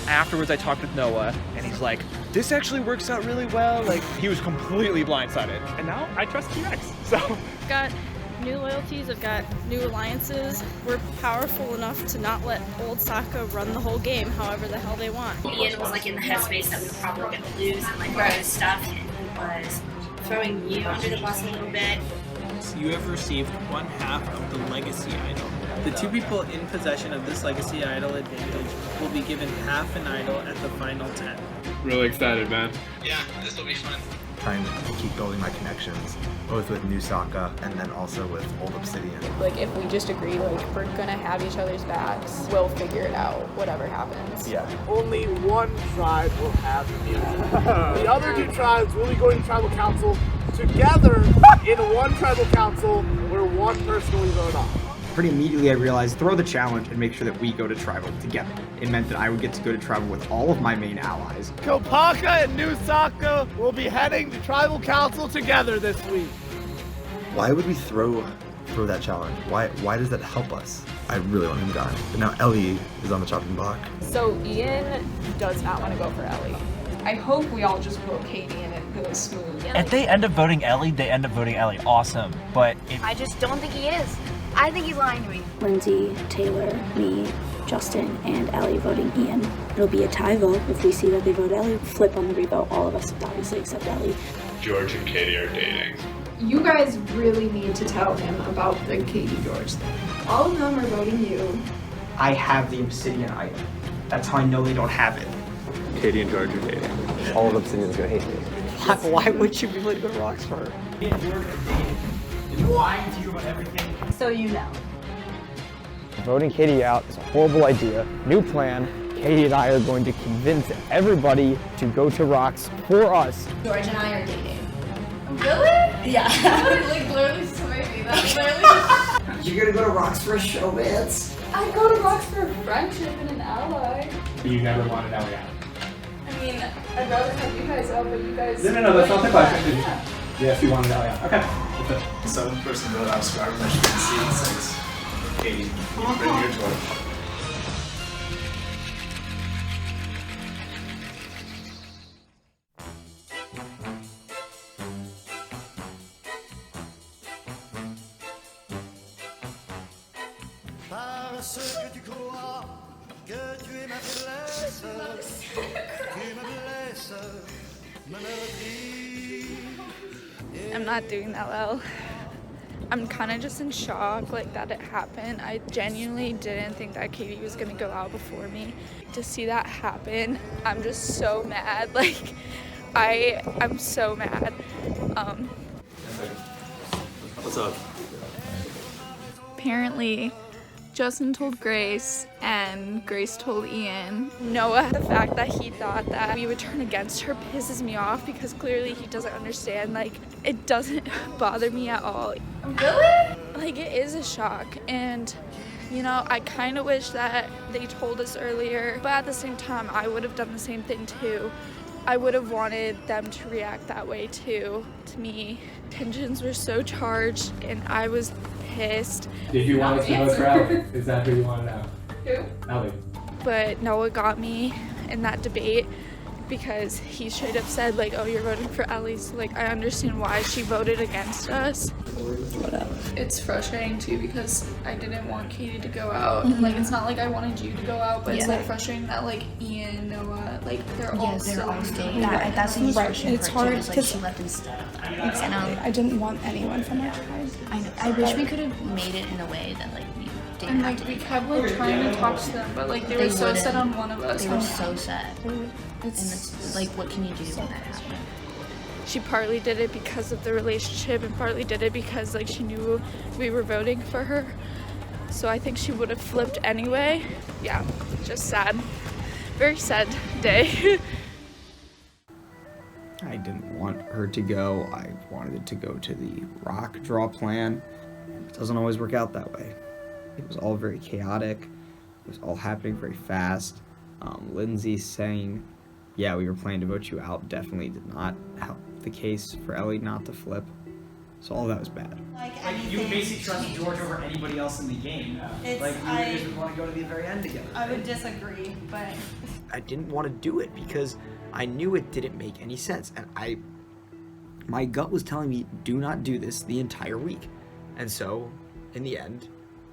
Afterwards, I talked with Noah, and he's like, this actually works out really well. Like, he was completely blindsided. And now I trust T-Rex, so. Got new loyalties, I've got new alliances. We're powerful enough to not let old Sokka run the whole game however the hell they want. Ian was like in the headspace that we were probably going to lose and like all this stuff, and he was throwing you under the bus a little bit. You have received 1/2 of the legacy idol. The 2 people in possession of this legacy idol advantage will be given half an idol at the final 10. Really excited, man. Yeah, this will be fun. Trying to keep building my connections, both with New Sokka and then also with Old Obsidian. Like, if we just agree, like, we're gonna have each other's backs, we'll figure it out, whatever happens. Yeah. Only one tribe will have me. The other 2 tribes will be going to tribal council together in one tribal council where one person will be voted off. Pretty immediately I realized throw the challenge and make sure that we go to tribal together. It meant that I would get to go to tribal with all of my main allies. Kopaka and New Sokka will be heading to tribal council together this week. Why would we throw that challenge? Why does that help us? I really want him gone. But now Ellie is on the chopping block. So Ian does not want to go for Ellie. I hope we all just vote Katie and it goes smooth. If they end up voting Ellie, they end up voting Ellie. Awesome. But if I just don't think he is. I think he's lying to me. Lindsay, Taylor, me, Justin, and Ellie voting Ian. It'll be a tie vote. If we see that they vote Ellie, flip on the revote. All of us obviously except Ellie. George and Katie are dating. You guys really need to tell him about the Katie George thing. All of them are voting you. I have the Obsidian item. That's how I know they don't have it. Katie and George are dating. All of Obsidian's gonna hate me. Why would you be willing to go to Roxford? lying to you about everything. So you know. Voting Katie out is a horrible idea. New plan. Katie and I are going to convince everybody to go to Rocks for us. George and I are dating. Really? Yeah. Like literally sway me. That's literally. You're gonna go to Rocks for a showmance? I go to Rocks for a friendship and an ally. You never wanted Ellie out. I mean, I'd rather have you guys out, but you guys. No, that's not the question. Yeah. Yes, you wanted Ellie out. Okay. That's it. 7-person vote out, so everyone should concede since Katie, bring your torch. I'm not doing that well. I'm kind of just in shock, like, that it happened. I genuinely didn't think that Katie was gonna go out before me. To see that happen, I'm just so mad. Like, I'm so mad. What's up? Apparently, Justin told Grace and Grace told Ian. Noah, the fact that he thought that we would turn against her pisses me off because clearly he doesn't understand. Like, it doesn't bother me at all. Really? Like, it is a shock, and you know, I kind of wish that they told us earlier, but at the same time, I would have done the same thing too. I would have wanted them to react that way too, to me. Tensions were so charged, and I was pissed. Did you want us to vote for Ellie? Is that who you wanted out? Who? Ellie. But Noah got me in that debate because he straight up said, like, oh, you're voting for Ellie, so, like, I understand why she voted against us. It's frustrating too because I didn't want Katie to go out. Mm-hmm. Like, it's not like I wanted you to go out, but it's like frustrating that like Ian, Noah, like they're all still That's the frustrating It's part hard too, is like because she left them stuff. Exactly. I didn't want anyone from our tribe. I know. I wish we could have made it in a way that like we didn't and have like to we do kept like trying to talk to them, but like they were so wouldn't. set on one of us. They were so sad. And it's like, what can you do when that happens? She partly did it because of the relationship and partly did it because like she knew we were voting for her. So I think she would have flipped anyway. Yeah, just sad. Very sad day. I didn't want her to go. I wanted it to go to the rock draw plan. It doesn't always work out that way. It was all very chaotic. It was all happening very fast. Lindsay saying, yeah, we were planning to vote you out definitely did not help the case for Ellie not to flip. So all that was bad. Like you would basically trust George over anybody else in the game. Like you guys would want to go to the very end together. I would disagree, but I didn't want to do it because I knew it didn't make any sense, and my gut was telling me do not do this the entire week. And so in the end,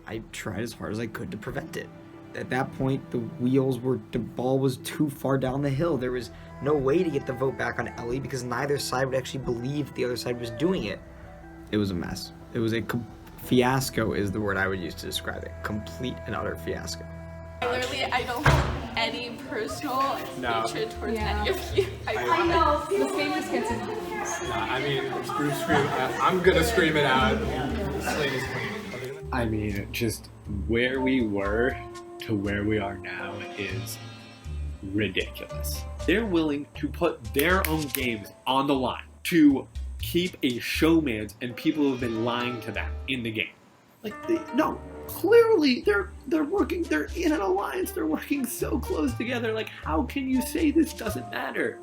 I tried as hard as I could to prevent it. At that point, the ball was too far down the hill. There was no way to get the vote back on Ellie because neither side would actually believe the other side was doing it. It was a mess. It was a fiasco is the word I would use to describe it. Complete and utter fiasco. Literally, I don't have any personal hatred towards any of you. I know. This game just gets in. I mean, scream. I'm gonna scream it out. Slate is clean. I mean, just where we were to where we are now is ridiculous. They're willing to put their own games on the line to keep a showman's, and people have been lying to them in the game. Clearly they're working, they're in an alliance, they're working so close together. Like, how can you say this doesn't matter?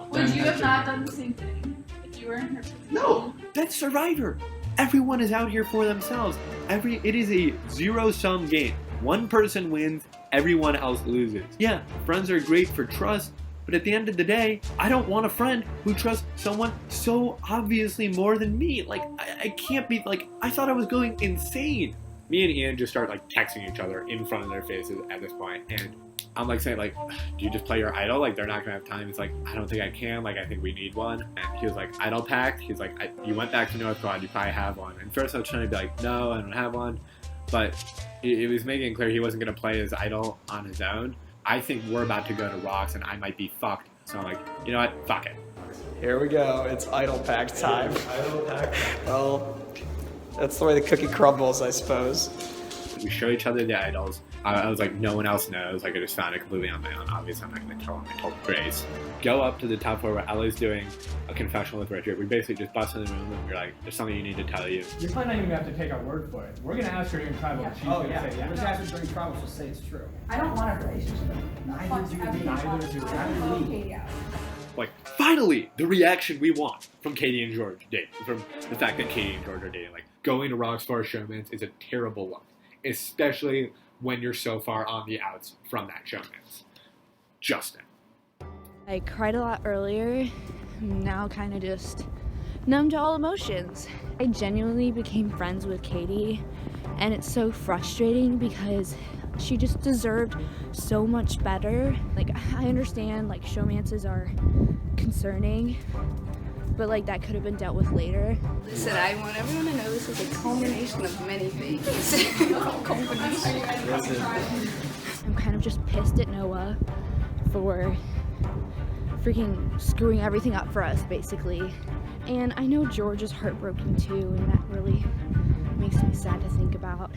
Would you have not done the same thing if you were in her position? No, that's Survivor. Everyone is out here for themselves. It is a zero-sum game. One person wins, everyone else loses. Yeah, friends are great for trust, but at the end of the day, I don't want a friend who trusts someone so obviously more than me. Like, I can't be, like, I thought I was going insane. Me and Ian just start, like, texting each other in front of their faces at this point, and I'm, like, saying, like, do you just play your idol? Like, they're not gonna have time. It's like, I don't think I can. Like, I think we need one. And he was like, idol pact? He's like, you went back to North Quad, you probably have one. And first I was trying to be like, no, I don't have one. But it was making it clear he wasn't gonna play his idol on his own. I think we're about to go to rocks and I might be fucked. So I'm like, you know what? Fuck it. Here we go. It's idol pack time. Idol pact. Well, that's the way the cookie crumbles, I suppose. We show each other the idols. I was like, no one else knows. Like, I just found it completely on my own. Obviously, I'm not going to tell him. I told Grace. Go up to the top floor where Ellie's doing a confessional with Richard. We basically just bust in the room and we're like, there's something you need to tell you. You're probably not even going to have to take our word for it. We're going to ask her during tribal. She's going to say, yeah. We're just asking her during tribal. She'll say it's true. I don't want a relationship. Neither do we. Neither do we. Like, finally, the reaction we want from Katie and George dating. From the fact that Katie and George are dating. Like, going to rocks for a showman's is a terrible look. Especially when you're so far on the outs from that showman's. Justin. I cried a lot earlier. I'm now kind of just numb to all emotions. I genuinely became friends with Katie, and it's so frustrating because she just deserved so much better. Like, I understand, like, showmances are concerning, but like that could have been dealt with later. Listen, I want everyone to know this is a culmination of many things. I'm kind of just pissed at Noah for freaking screwing everything up for us, basically. And I know George is heartbroken too, and that really makes me sad to think about.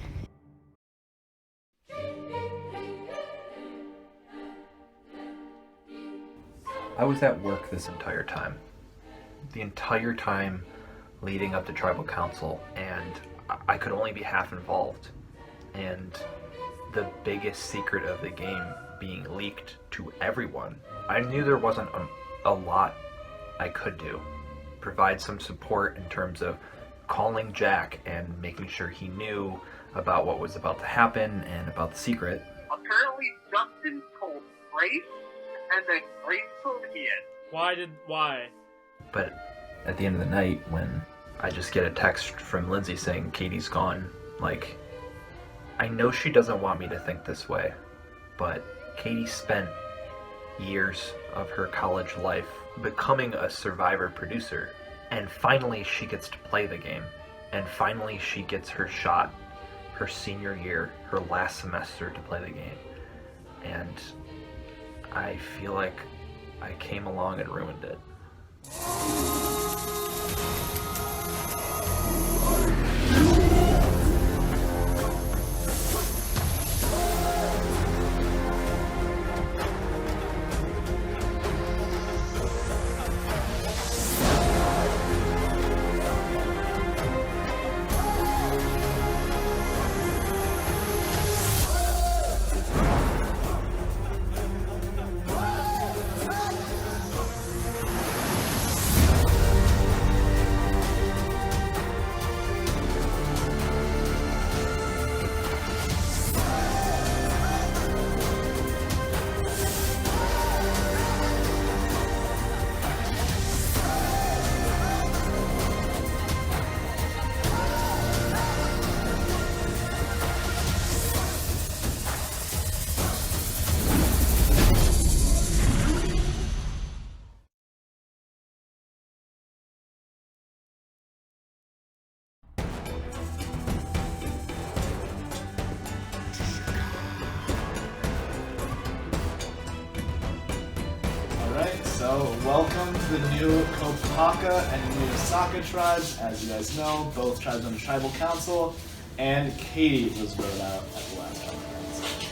I was at work this entire time. The entire time leading up to tribal council, and I could only be half involved. And the biggest secret of the game being leaked to everyone, I knew there wasn't a lot I could do. Provide some support in terms of calling Jack and making sure he knew about what was about to happen and about the secret. Apparently Justin told Grace, and then Grace told Ian. Why? But at the end of the night, when I just get a text from Lindsay saying Katie's gone, like, I know she doesn't want me to think this way, but Katie spent years of her college life becoming a Survivor producer, and finally she gets to play the game, and finally she gets her shot, her senior year, her last semester to play the game, and I feel like I came along and ruined it. So, welcome to the new Kopaka and new Osaka tribes. As you guys know, both tribes under tribal council, and Katie was voted out at the last conference.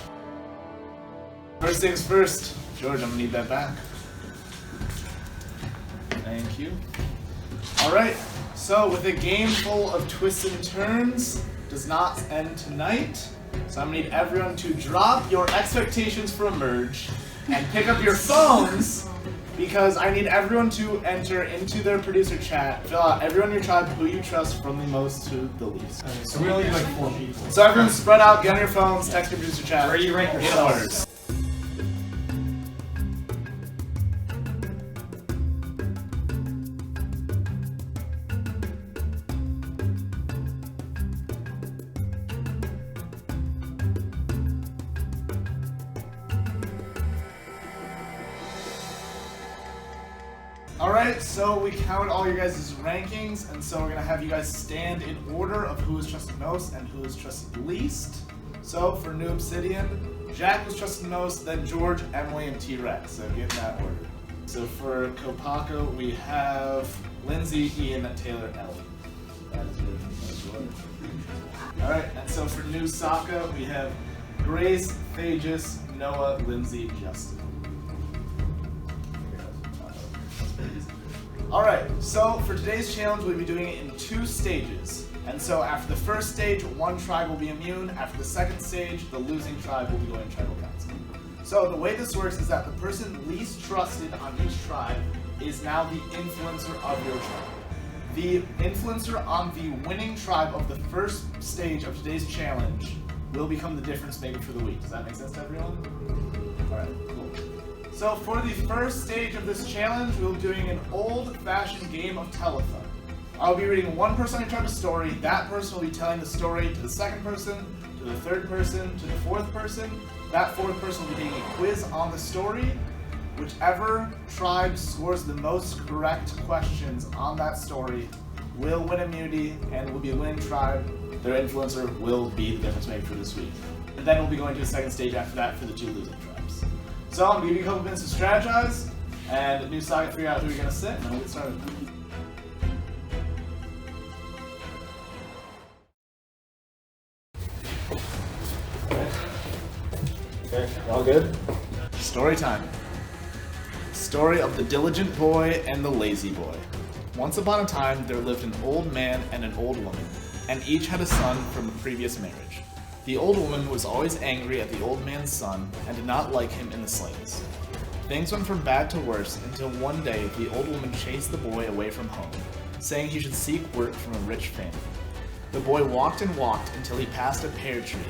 First things first, George, I'm gonna need that back. Thank you. Alright, so with a game full of twists and turns, does not end tonight. So I'm gonna need everyone to drop your expectations for a merge and pick up your phones, because I need everyone to enter into their producer chat, fill out everyone in your tribe who you trust from the most to the least. So we only need like 4 people. So everyone spread out, get on your phones, text your producer chat. Where do you rank in yourselves? orders. Alright, so we counted all your guys' rankings, and so we're gonna have you guys stand in order of who is trusted most and who is trusted least. So for New Obsidian, Jack was trusted most, then George, Emily, and T-Rex. So get in that order. So for Kopaka, we have Lindsay, Ian, Taylor, Ellie. That is your order. Alright, and so for New Sokka, we have Grace, Thagus, Noah, Lindsay, Justin. Alright, so for today's challenge, we'll be doing it in 2 stages. And so after the first stage, one tribe will be immune. After the second stage, the losing tribe will be going to tribal council. So the way this works is that the person least trusted on each tribe is now the influencer of your tribe. The influencer on the winning tribe of the first stage of today's challenge will become the difference maker for the week. Does that make sense to everyone? Alright, cool. So for the first stage of this challenge, we'll be doing an old-fashioned game of telephone. I'll be reading one person on your tribe's story. That person will be telling the story to the second person, to the third person, to the fourth person. That fourth person will be taking a quiz on the story. Whichever tribe scores the most correct questions on that story will win immunity and will be a winning tribe. Their influencer will be the difference maker for this week. And then we'll be going to the second stage after that for the 2 losing tribes. So I'm going to give you a couple minutes to strategize, and New Saga figure out who you're going to sit, and then we'll get started. Okay, all good? Story time. Story of the diligent boy and the lazy boy. Once upon a time, there lived an old man and an old woman, and each had a son from a previous marriage. The old woman was always angry at the old man's son and did not like him in the slightest. Things went from bad to worse until one day the old woman chased the boy away from home, saying he should seek work from a rich family. The boy walked and walked until he passed a pear tree,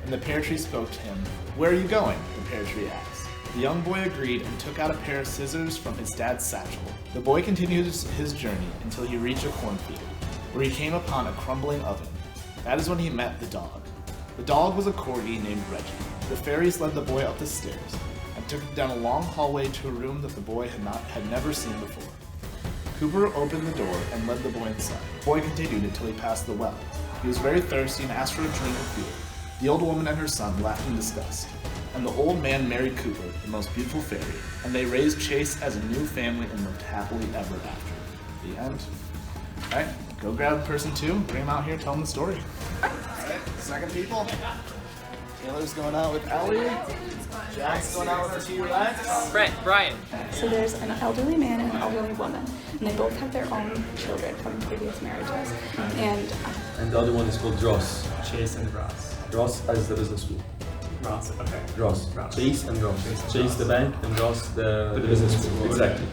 and the pear tree spoke to him. "Where are you going?" the pear tree asked. The young boy agreed and took out a pair of scissors from his dad's satchel. The boy continued his journey until he reached a cornfield, where he came upon a crumbling oven. That is when he met the dog. The dog was a corgi named Reggie. The fairies led the boy up the stairs and took him down a long hallway to a room that the boy had never seen before. Cooper opened the door and led the boy inside. The boy continued until he passed the well. He was very thirsty and asked for a drink of beer. The old woman and her son laughed in disgust, and the old man married Cooper, the most beautiful fairy, and they raised Chase as a new family and lived happily ever after. The end. Alright, go grab person 2, bring him out here, tell him the story. Alright, second people. Taylor's going out with Ellie. Jack's going out with T-Rex. Brian. So there's an elderly man and an elderly woman, and they both have their own children from previous marriages. And the other one is called Ross. Chase and Ross. Ross as the business school. Ross, okay. Ross. Chase and Ross. Chase the bank and Ross the business school. Exactly.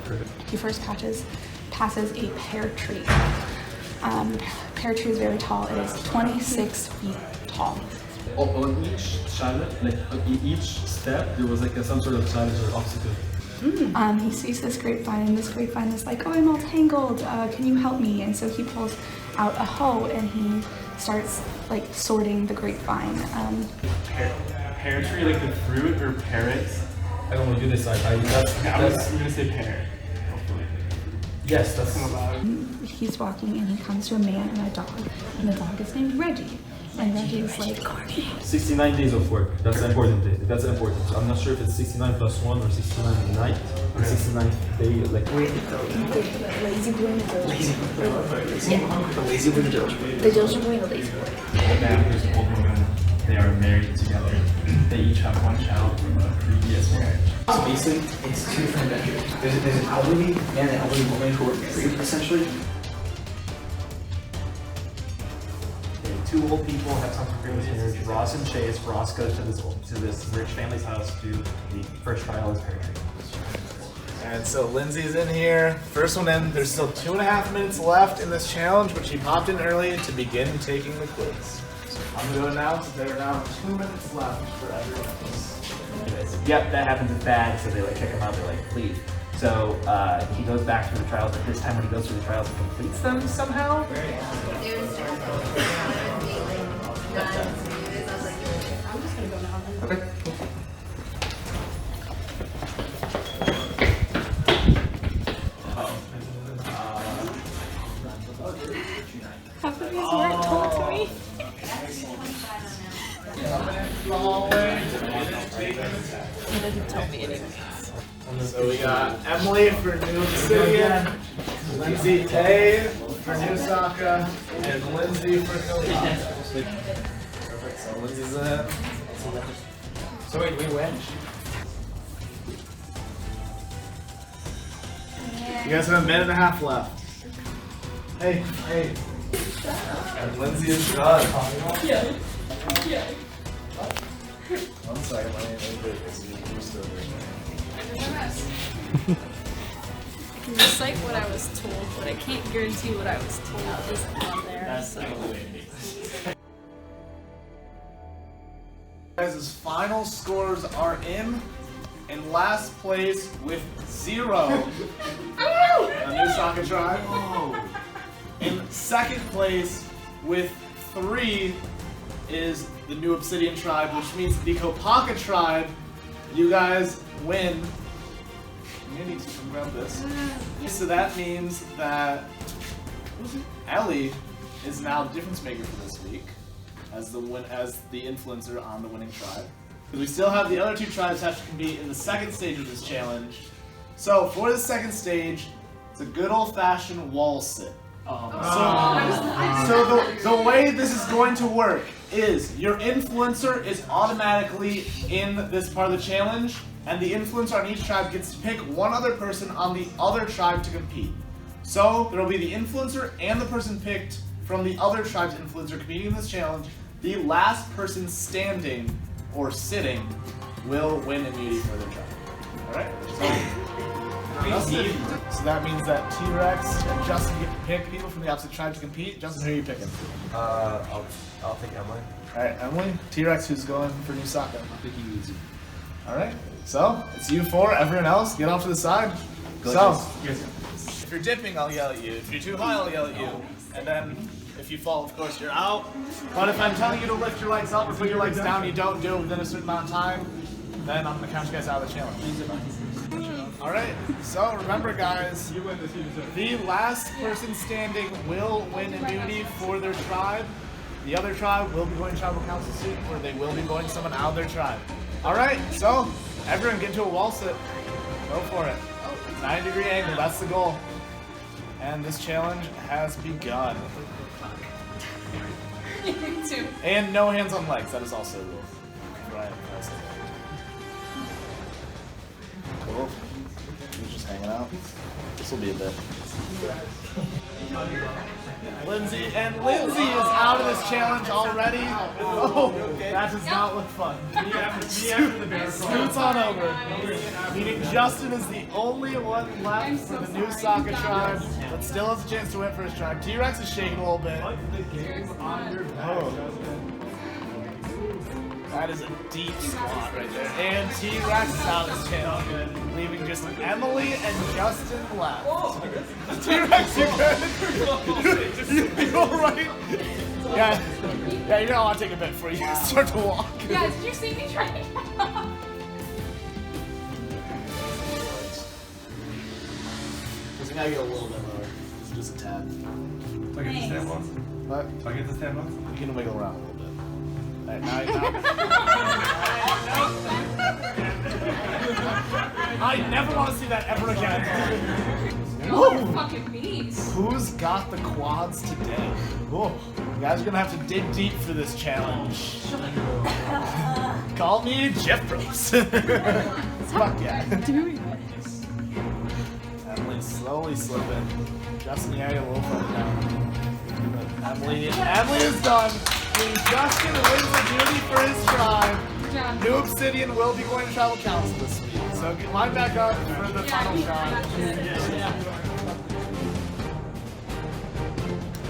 he first passes a pear tree. Pear tree is very tall. It is 26 feet tall. On each challenge, like each step, there was like some sort of challenge or obstacle. He sees this grapevine, and this grapevine is like, "Oh, I'm all tangled. Can you help me?" And so he pulls out a hoe and he starts like sorting the grapevine. Pear tree, like the fruit, or parrots? I don't want to do this. I'm gonna say pear. Hopefully. Yes, that's He's walking and he comes to a man and a dog, and the dog is named Reggie. And then he's like, 69 days of work. That's the important day. That's important. So I'm not sure if it's 69 plus 1 or 69 night. Or 69 day, like. lazy boy and the Lazy boy. Yeah. The lazy boy and the diligent boy. The diligent boy and the lazy boy. Old man and old woman, they are married together. They each have one child from a previous marriage. So basically, it's two friend vendors. There's an elderly man and an elderly woman who are married, essentially. Two old people have some previous marriage. Ross and Chase. Ross goes to this rich family's house to do the first trial as parent. And so Lindsay's in here. First one in. There's still 2.5 minutes left in this challenge, but she popped in early to begin taking the quiz. I'm gonna go announce that there are now 2 minutes left for everyone else. Yep, that happens with Bad, so they like kick him out, they're like, leave. So he goes back through the trials, but this time when he goes through the trials, he completes them somehow. Okay. Half of these weren't told to me. He didn't tell me anything. So we got Emily for New Obsidian, Lindsay Tay for New Sokka, and Lindsay for Kalina. Perfect, so Lindsay's in. So wait, we win? You guys have a minute and a half left. Hey. And Lindsay is done. Yeah. One second, let me we're still I can recite what I was told, but I can't guarantee what I was told isn't on there. So. Guys' final scores are in last place with 0. A New Sokka tribe. In second place with 3 is the New Obsidian tribe, which means the Kopaka tribe, you guys win. I'm gonna need to come grab this. So that means that Ellie is now the difference maker for this week as the influencer on the winning tribe. Because we still have the other 2 tribes have to compete in the second stage of this challenge. So for the second stage, it's a good old-fashioned wall sit. So the way this is going to work is your influencer is automatically in this part of the challenge, and the influencer on each tribe gets to pick one other person on the other tribe to compete. So there will be the influencer and the person picked from the other tribe's influencer competing in this challenge. The last person standing or sitting will win immunity for their tribe. Alright? So that means that T-Rex and Justin get to pick people from the opposite tribe to compete. Justin, who are you picking? I'll pick Emily. Alright, Emily. T-Rex, who's going for New Sokka? I'm picking Yuzu. Alright, so it's you 4. Everyone else, get off to the side. If you're dipping, I'll yell at you. If you're too high, I'll yell at you. And then if you fall, of course, you're out. But if I'm telling you to lift your legs up or put your legs down, you don't do it within a certain amount of time, then I'm gonna count you guys out of the challenge. Alright, so remember guys, the last person standing will win immunity for their tribe. The other tribe will be going to tribal council soon, or they will be voting someone out of their tribe. Alright, so everyone get into a wall sit. Go for it. 90-degree angle, that's the goal. And this challenge has begun. Me too. And no hands on legs, that is also a rule. Right. Cool. He's just hanging out. This will be a bit. Lindsay is out of this challenge already. Oh, that does not look fun. Me after the bear. Scoots on over. Meaning Justin is the only one left for the New Sokka tribe, but still has a chance to win for his tribe. T-Rex is shaking a little bit. Oh. That is a deep squat right there. And T-Rex is out of this challenge, leaving just Emily and Justin left. T-Rex, you good? You alright? Yeah, you're gonna want to take a bit before you start to walk. Yeah, did you see me trying? Because I gotta get a little bit lower. This is just a tad. So I get to stand once? What? So I get to stand once? You can wiggle around a little bit. I never want to see that ever again. Fucking means. Who's got the quads today? Oh, you guys are gonna have to dig deep for this challenge. Call me Jeff Bros. Fuck yeah. Emily's slowly slipping. Justin, yeah, you're a little further down. But Emily is done. Justin wins the duty for his tribe. New Obsidian will be going to tribal council this week. So get line back up for the final shot.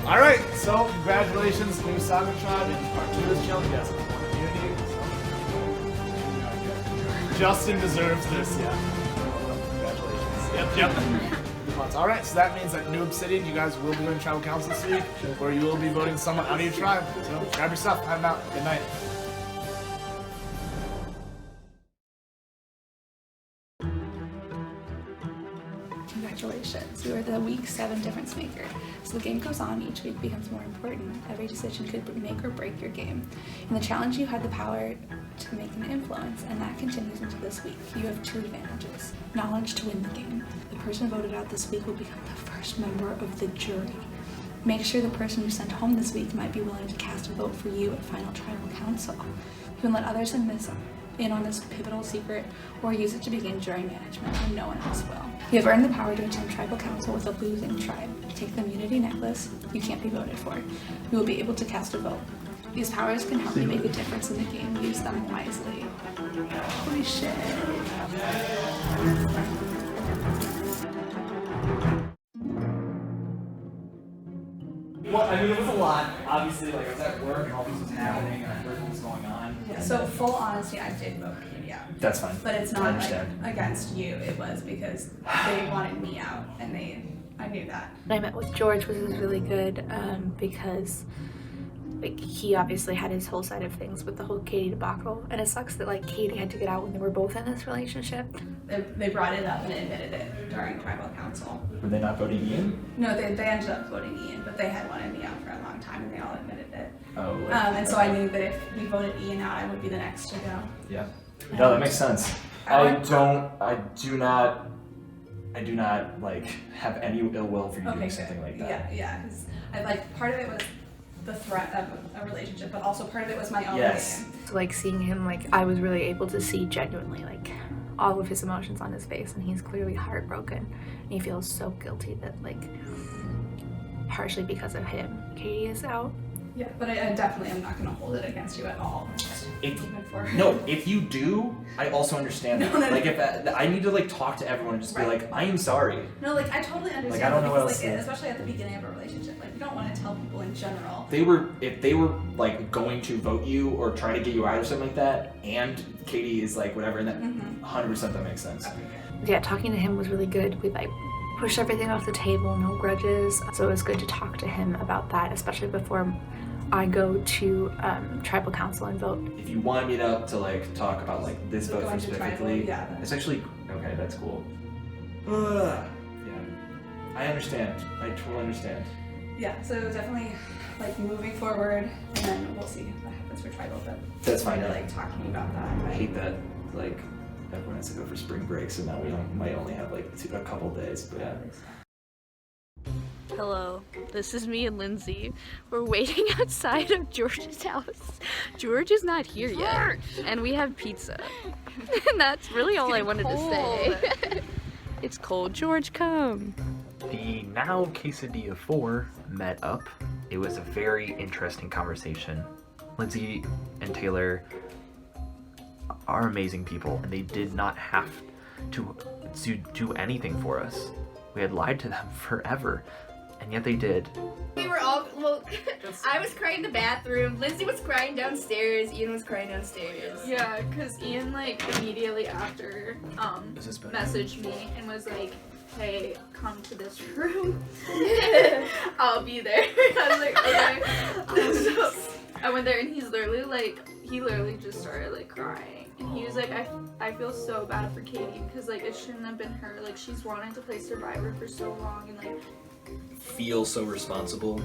Alright, so congratulations, new Saga tribe in part 2 of this challenge. Yes, one immunity. Justin deserves this, yeah. Congratulations. Yep. Alright, so that means that New Obsidian, you guys will be going to tribal council this week, where you will be voting someone out of your tribe. So grab your stuff, I'm out. Good night. Congratulations, you are the week 7 difference maker. So the game goes on, each week becomes more important. Every decision could make or break your game. In the challenge, you had the power to make an influence, and that continues into this week. You have 2 advantages. Knowledge to win the game. The person voted out this week will become the first member of the jury. Make sure the person you sent home this week might be willing to cast a vote for you at final tribal council. You can let others in on this pivotal secret, or use it to begin jury management when no one else will. You have earned the power to attend tribal council with a losing tribe. Take the immunity necklace. You can't be voted for. You will be able to cast a vote. These powers can help you make a difference in the game. Use them wisely. Holy shit. Well, I mean, it was a lot. Obviously, like, I was at work and all this was happening and I heard what was going on. So, full honesty, I did vote Katie out. That's fine. But it's not like against you. It was because they wanted me out, and I knew that. I met with George, which was really good because like he obviously had his whole side of things with the whole Katie debacle, and it sucks that like Katie had to get out when they were both in this relationship. They brought it up and admitted it during tribal council. Were they not voting Ian? No, they ended up voting Ian, but they had wanted me out for a long time, and they all admitted it. Oh. And so I knew that if we voted Ian out, I would be the next to go. Yeah. No, that makes sense. I do not like have any ill will for you doing something like that. Yeah, because like part of it was the threat of a relationship, but also part of it was my own Yes. game. So like seeing him, like I was really able to see genuinely like all of his emotions on his face, and he's clearly heartbroken, and he feels so guilty that like partially because of him, Katie is out. Yeah, but I definitely am not going to hold it against you at all. If you do, I also understand that. No. Like if I need to like talk to everyone and just be like, I am sorry. No, like I totally understand. Like I don't know what else. Like, especially at the beginning of a relationship, like you don't want to tell people in general. If they were like going to vote you or try to get you out or something like that, and Katie is like whatever, and that 100% that makes sense. Yeah, talking to him was really good. We like pushed everything off the table, no grudges. So it was good to talk to him about that, especially before I go to tribal council and vote. If you want me to like talk about like this vote Going to specifically, tribal, it's actually okay. That's cool. Yeah, I understand. I totally understand. Yeah, so definitely like moving forward, and then we'll see what happens for tribal. But That's fine. To like talking about that. I hate that like everyone has to go for spring break, so now we might only have like a couple days. But yeah. Hello, this is me and Lindsay. We're waiting outside of George's house. George is not here yet, and we have pizza. And that's really all I wanted to say. It's cold. George, come. The now Quesadilla 4 met up. It was a very interesting conversation. Lindsay and Taylor are amazing people, and they did not have to do anything for us. We had lied to them forever, and yet they did. We were all, well, I was crying in the bathroom, Lindsay was crying downstairs, Ian was crying downstairs. Yeah, because Ian, like, immediately after, messaged me and was like, hey, come to this room. I'll be there. I was like, okay. So I went there, and he literally just started, like, crying. And he was like, I feel so bad for Katie, because, like, it shouldn't have been her. Like, she's wanted to play Survivor for so long, and, like, feel so responsible.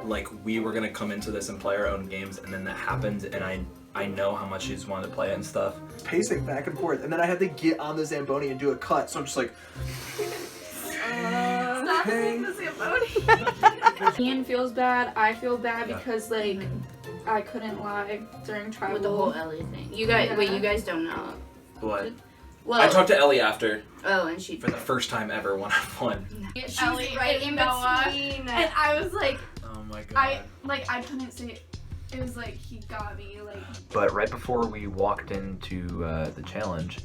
Like we were gonna come into this and play our own games, and then that happened, and I know how much she's wanted to play it and stuff. Pacing back and forth, and then I had to get on the Zamboni and do a cut, so I'm just like... Stop saying the Zamboni. Ian feels bad, I feel bad because like I couldn't lie during tribal. With the whole Ellie thing. You guys, wait, you guys don't know. What? Well, I talked to Ellie after. Oh, and she... For the first time ever, one-on-one. She's Ellie right and in Noah, between. and I was like, Oh my god. I couldn't say it. It was like he got me like. But right before we walked into the challenge,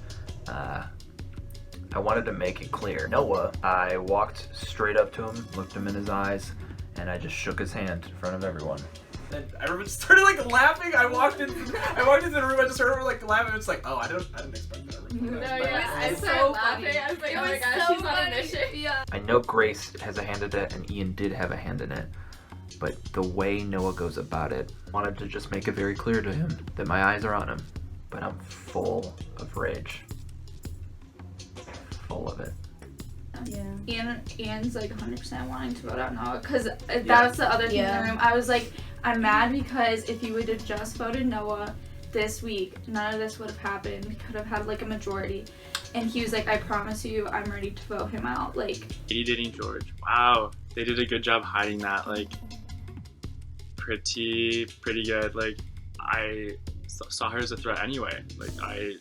I wanted to make it clear. Noah, I walked straight up to him, looked him in his eyes, and I just shook his hand in front of everyone. And everyone started like laughing. I walked into the room. I just heard her like laughing. It's like, oh, I didn't expect that. No, yeah, I started laughing. I was like, oh my gosh, she's on a mission. Yeah. I know Grace has a hand in it, and Ian did have a hand in it, but the way Noah goes about it, I wanted to just make it very clear to him that my eyes are on him, but I'm full of rage. Full of it. Yeah. Ian's like 100% wanting to vote out Noah because that was the other thing in the room. I was like, I'm mad because if you would have just voted Noah this week, none of this would have happened. We could have had like a majority. And he was like, I promise you, I'm ready to vote him out. Like, Katie dating George. Wow, they did a good job hiding that. Like, pretty good. Like, I saw her as a threat anyway. Like, I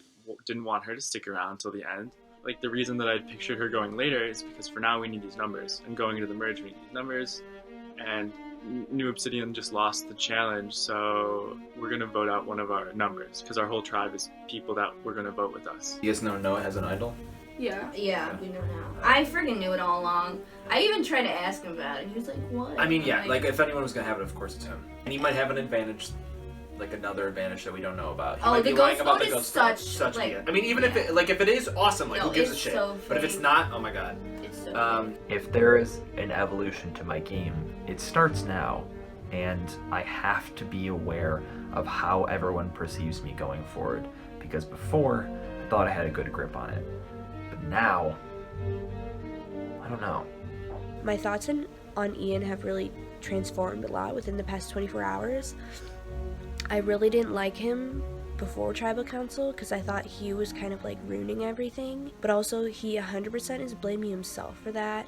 didn't want her to stick around until the end. Like, the reason that I pictured her going later is because for now we need these numbers, and going into the merge we need these numbers, and New Obsidian just lost the challenge, so we're gonna vote out one of our numbers, because our whole tribe is people that we're gonna vote with us. You guys know Noah has an idol? Yeah. Yeah, we know now. I freaking knew it all along. I even tried to ask him about it, and he was like, what? I mean, yeah, like if anyone was gonna have it, of course it's him. And he might have an advantage, like another advantage that we don't know about. He might the be lying ghost about vote the is ghost vote. such like, I mean, even if it is awesome, like No, who gives a it's shit? so But if it's fake. not, oh my god. It's so If there is an evolution to my game, it starts now, and I have to be aware of how everyone perceives me going forward, because before, I thought I had a good grip on it, but now, I don't know. My thoughts on Ian have really transformed a lot within the past 24 hours. I really didn't like him before Tribal Council because I thought he was kind of like ruining everything, but also he 100% is blaming himself for that.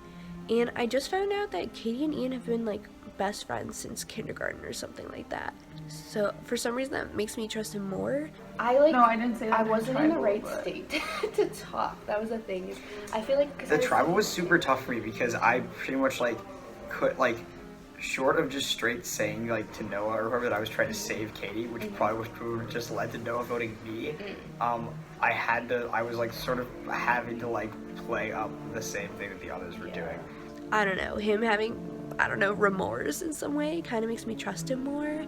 And I just found out that Katie and Ian have been like best friends since kindergarten or something like that. So for some reason that makes me trust him more. I didn't say that. I wasn't in the tribal, right but- state to talk. That was the thing. I feel like 'cause The I was- tribal was super tough for me because I pretty much like could like, short of just straight saying like to Noah or whoever that I was trying to save Katie, which probably would have just led to Noah voting me. I was like sort of having to like play up the same thing that the others were doing. I don't know, him having, I don't know, remorse in some way kind of makes me trust him more.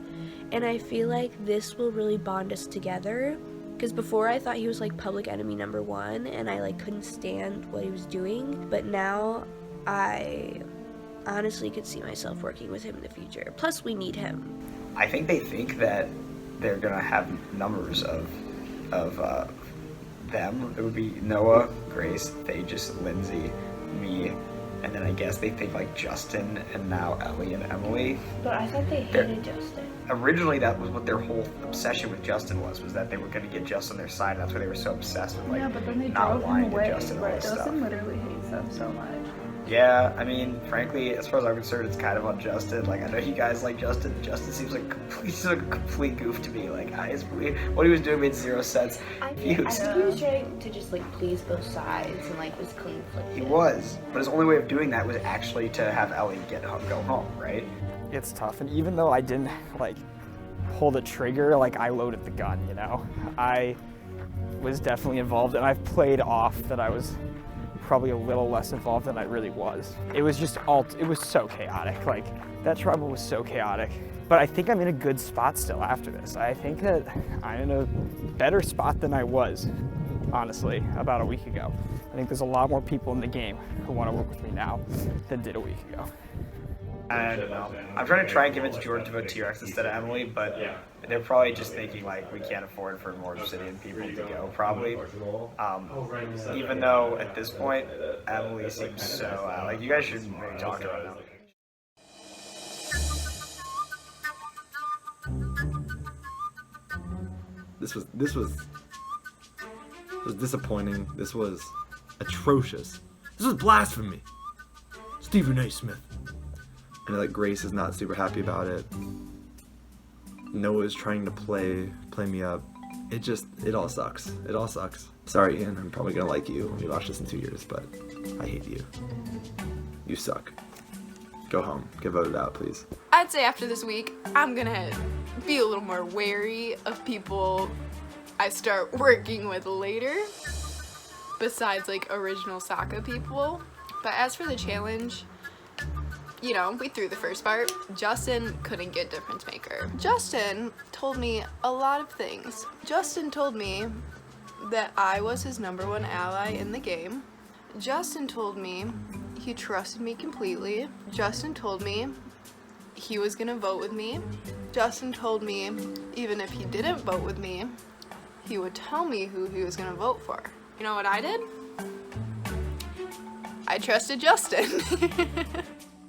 And I feel like this will really bond us together. Because before I thought he was like public enemy number one and I like couldn't stand what he was doing. But now I honestly could see myself working with him in the future. Plus we need him. I think they think that they're gonna have numbers of them. It would be Noah, Grace, Thages, Lindsay, me, and then I guess they think like Justin and now Ellie and Emily. But I thought they hated Justin. Originally that was what their whole obsession with Justin was that they were gonna get Justin on their side, and that's why they were so obsessed with like Yeah, but then they not drove him lying to away. Justin and all But this stuff. Justin literally hates them so much. Yeah, I mean, frankly, as far as I'm concerned, it's kind of on Justin. Like, I know you guys like Justin. Justin seems like he's like a complete goof to me. Like, what he was doing made zero sense. I think he was trying to just like please both sides and like was conflicted. He was, but his only way of doing that was actually to have Ellie go home, right? It's tough, and even though I didn't like pull the trigger, like I loaded the gun, you know? I was definitely involved, and I've played off that I was probably a little less involved than I really was. It was just it was so chaotic. Like, that tribal was so chaotic. But I think I'm in a good spot still after this. I think that I'm in a better spot than I was, honestly, about a week ago. I think there's a lot more people in the game who want to work with me now than did a week ago. And I'm trying to and convince Jordan to vote T-Rex instead of Emily, but they're probably just thinking like we can't afford for more Obsidian people to go, probably. Even though at this point, Emily seems so, like you guys should maybe talk to her now. This was disappointing. This was atrocious. This was blasphemy. Stephen A. Smith. And like Grace is not super happy about it. Noah is trying to play me up. It all sucks. It all sucks. Sorry, Ian. I'm probably gonna like you when you watch this in 2 years, but I hate you. You suck. Go home. Get voted out, please. I'd say after this week, I'm gonna be a little more wary of people I start working with later, besides like original Sokka people. But as for the challenge, you know, we threw the first part. Justin couldn't get difference maker. Justin told me a lot of things. Justin told me that I was his #1 ally in the game. Justin told me he trusted me completely. Justin told me he was gonna vote with me. Justin told me even if he didn't vote with me, he would tell me who he was gonna vote for. You know what I did? I trusted Justin.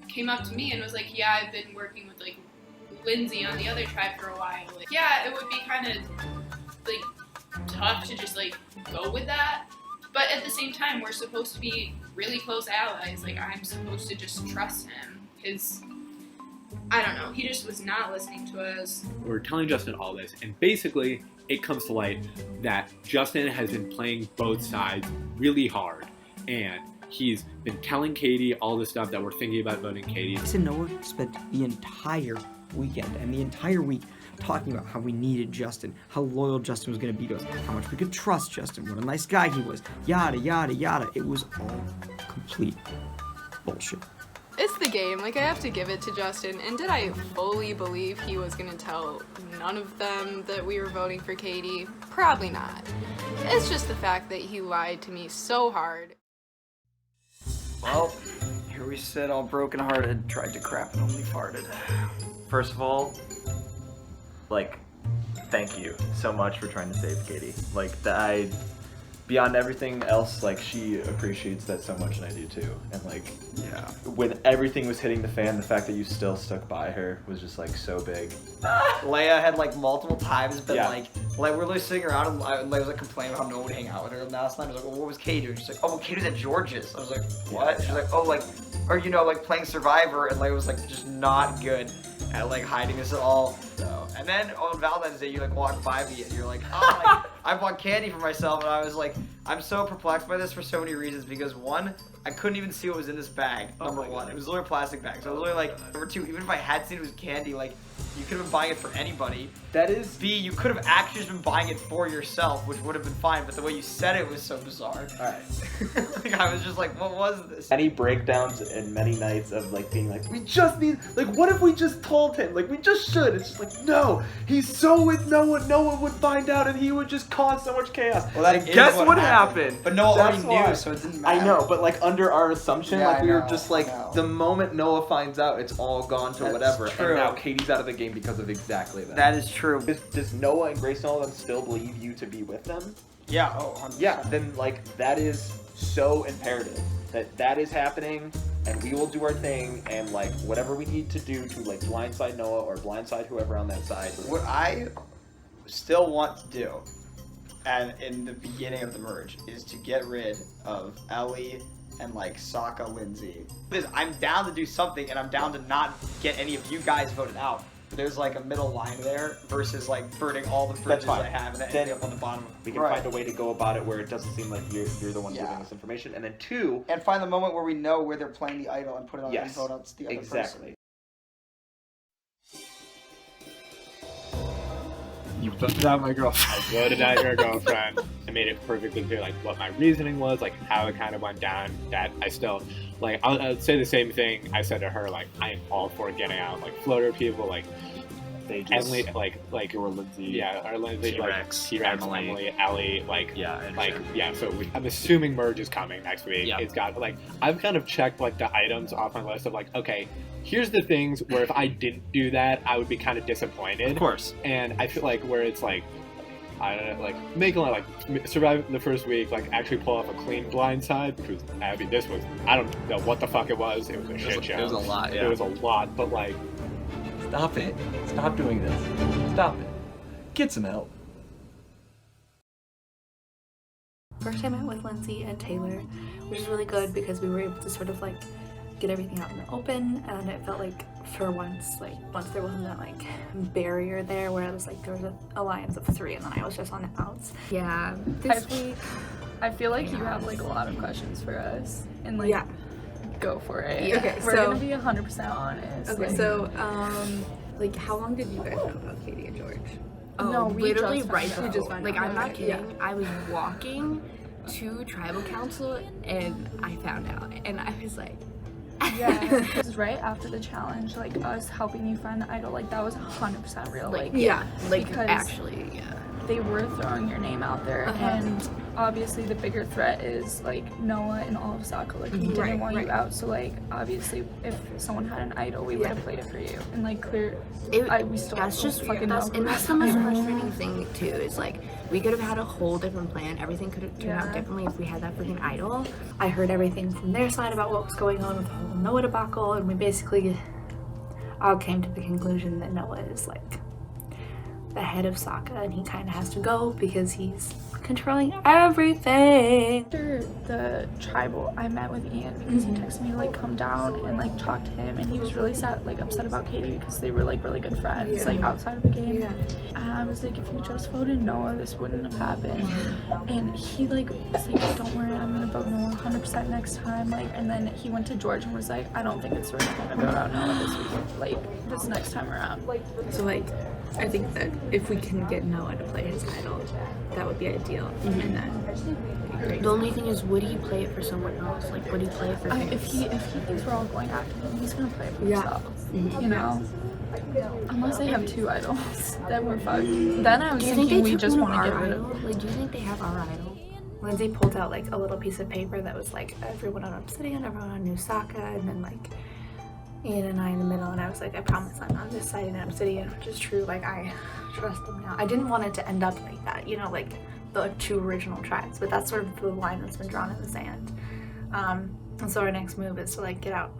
Came up to me and was like, yeah, I've been working with like Lindsay on the other tribe for a while. Like, yeah, it would be kind of like tough to just like go with that. But at the same time, we're supposed to be really close allies. Like, I'm supposed to just trust him because, I don't know, he just was not listening to us. We're telling Justin all this, and basically it comes to light that Justin has been playing both sides really hard, and he's been telling Katie all the stuff that we're thinking about voting Katie. Grace and Noah spent the entire weekend and the entire week talking about how we needed Justin, how loyal Justin was going to be to us, how much we could trust Justin, what a nice guy he was, yada, yada, yada. It was all complete bullshit. It's the game, like I have to give it to Justin. And did I fully believe he was gonna tell none of them that we were voting for Katie? Probably not. It's just the fact that he lied to me so hard. Well, here we sit all brokenhearted, tried to crap and only farted. First of all, like, thank you so much for trying to save Katie. Like, beyond everything else, like, she appreciates that so much, and I do too. And like, yeah, when everything was hitting the fan, the fact that you still stuck by her was just like so big. Leia had like multiple times been like we were like sitting around and Leia was like complaining about how no one would hang out with her last night. I was like, well, what was Katie doing? She's like, oh, well, Katie was at George's. I was like, what? She's like, oh, like, or you know, like playing Survivor, and Leia was like just not good at like hiding us at all. So, and then on Valentine's Day, you like walk by me and you're like, oh, like, I bought candy for myself, and I was like, I'm so perplexed by this for so many reasons, because one, I couldn't even see what was in this bag, number one. It was literally a plastic bag. So I was literally like, number two, even if I had seen it was candy, like, you could have been buying it for anybody. That is... B, you could have actually just been buying it for yourself, which would have been fine, but the way you said it was so bizarre. Alright. Like, I was just like, what was this? Many breakdowns and many nights of like being like, we just need, like, what if we just told him? Like, we just should. It's just like, no, he's so with Noah, Noah would find out and he would just cause so much chaos. Well, that and guess what happened? But Noah That's already why. knew, so it didn't matter. I know, but like under our assumption, Yeah, like we I were know, just like, the moment Noah finds out, it's all gone to That's whatever. true. And now Katie's out of the game because of exactly that. That is true. Does Noah and Grace and all of them still believe you to be with them? Yeah, oh, 100%. Yeah, then like that is so imperative that is happening, and we will do our thing, and like whatever we need to do to like blindside Noah or blindside whoever on that side. What I still want to do, and in the beginning of the merge, is to get rid of Ellie and like Sokka, Lindsay. Because I'm down to do something, and I'm down to not get any of you guys voted out. There's like a middle line there versus like burning all the bridges I have and then ending up on the bottom. We can find a way to go about it where it doesn't seem like you're the one giving us information, and then two, and find the moment where we know where they're playing the idol and put it on and vote out the other exactly. You voted out my girlfriend. I voted out your girlfriend. I made it perfectly clear, like, what my reasoning was, like, how it kind of went down, that I still, like, I'll say the same thing I said to her, like, I am all for getting out, like, floater people, like, they just, Emily, like, or Lindsay, yeah, or Lindsay, T-Rex, T-Rex, Emily, Ellie, like, so I'm assuming merge is coming next week. Yeah. It's got, like, I've kind of checked, like, the items off my list of, like, okay, here's the things where if I didn't do that, I would be kind of disappointed. Of course. And I feel like where it's like, I don't know, like, making like survive the first week, like actually pull off a clean blindside, because I mean, this was, I don't know what the fuck it was. It was a shit show. It was a lot, yeah. It was a lot, but like, stop it. Stop doing this. Stop it. Get some help. First I met with Lindsay and Taylor, which is really good because we were able to sort of like get everything out in the open, and it felt like for once there wasn't that like barrier there where it was like there was an alliance of 3 and then I was just on the outs. Yeah, this week I feel like you have like a lot of questions for us, and like go for it. Yeah. Okay, we're so gonna be 100% honest. okay, like, so like how long did you guys know about Katie and George? Oh, No, we literally just right found out. before. Like, I'm not Okay, kidding. I was walking to tribal council and I found out, and I was like, yeah, it was right after the challenge, like us helping you find the idol, like that was 100% real. like, Like because actually, they were throwing your name out there, and obviously the bigger threat is like Noah and all of Saka. Like he didn't want you out, so like obviously if someone had an idol, we would have played it for you. And like we still that's just fucking that's, know. and that's the most frustrating thing too. Is like we could have had a whole different plan. Everything could have turned out differently if we had that freaking idol. I heard everything from their side about what was going on with the whole Noah debacle, and we basically all came to the conclusion that Noah is like the head of Sokka, and he kind of has to go because he's controlling everything. After the tribal, I met with Ian because he texted me to like come down and like talk to him, and he was really sad, like upset about Katie because they were like really good friends, like outside of the game. And I was like, if you just voted Noah, this wouldn't have happened. And he like was like, don't worry, I'm gonna vote Noah 100% next time. Like, and then he went to George and was like, I don't think it's the right time to vote out Noah this week, like this next time around. So like, I think that if we can get Noah to play his idol, that would be ideal. And then The only thing is, would he play it for someone else? Like, would he play it for him? If he thinks we're all going after him, he's gonna play it for himself. You know? Unless they have 2 idols, then we're fucked. Then I was thinking we just want to get rid of. Like, do you think they have our idol? Lindsay pulled out like a little piece of paper that was like everyone on Obsidian, everyone on New Sokka, and then like Ian and I in the middle, and I was like, I promise I'm on this side in Obsidian, which is true. Like, I trust them now. I didn't want it to end up like that, you know, like the 2 original tribes, but that's sort of the line that's been drawn in the sand. And so our next move is to like get out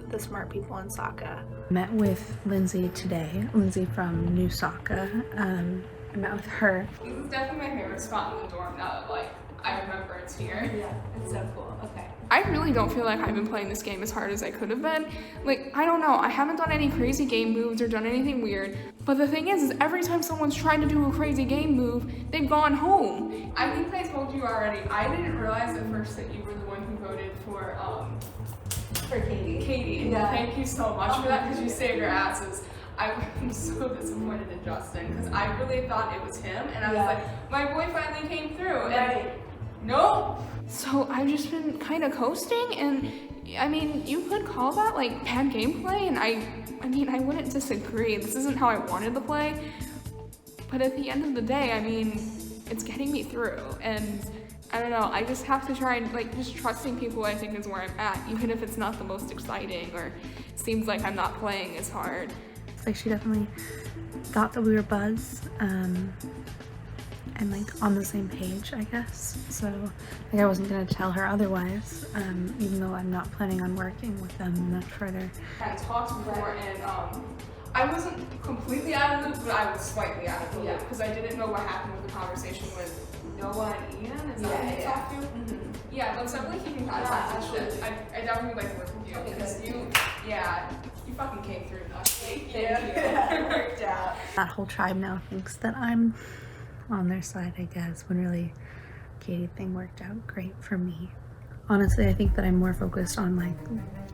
the smart people in Sokka. Met with Lindsay today, Lindsay from New Sokka. I met with her. This is definitely my favorite spot in the dorm now that like I remember it's here. Yeah, it's so cool. Okay. I really don't feel like I've been playing this game as hard as I could have been. Like, I don't know, I haven't done any crazy game moves or done anything weird. But the thing is every time someone's tried to do a crazy game move, they've gone home. I think I told you already, I didn't realize at first that you were the one who voted for Katie. Katie. Yeah. Thank you so much for that because you saved your asses. I'm so disappointed in Justin because I really thought it was him, and I was like, my boy finally came through, and no. So I've just been kind of coasting, and I mean, you could call that like bad gameplay, and I mean, I wouldn't disagree. This isn't how I wanted to play, but at the end of the day, I mean, it's getting me through, and I don't know, I just have to try and like just trusting people, I think, is where I'm at, even if it's not the most exciting or seems like I'm not playing as hard. Like, she definitely thought that we were buds, and like on the same page, I guess. So like I wasn't gonna tell her otherwise, even though I'm not planning on working with them much further. I talked before, and I wasn't completely out of the loop, but I was slightly out of the loop because I didn't know what happened with the conversation with Noah and Ian. Is that what you talked to? Yeah, let's definitely keep in contact and shit. I definitely like to work with you because you fucking came through. Thank you. It worked out. That whole tribe now thinks that I'm on their side, I guess, when really Katie thing worked out great for me. Honestly, I think that I'm more focused on like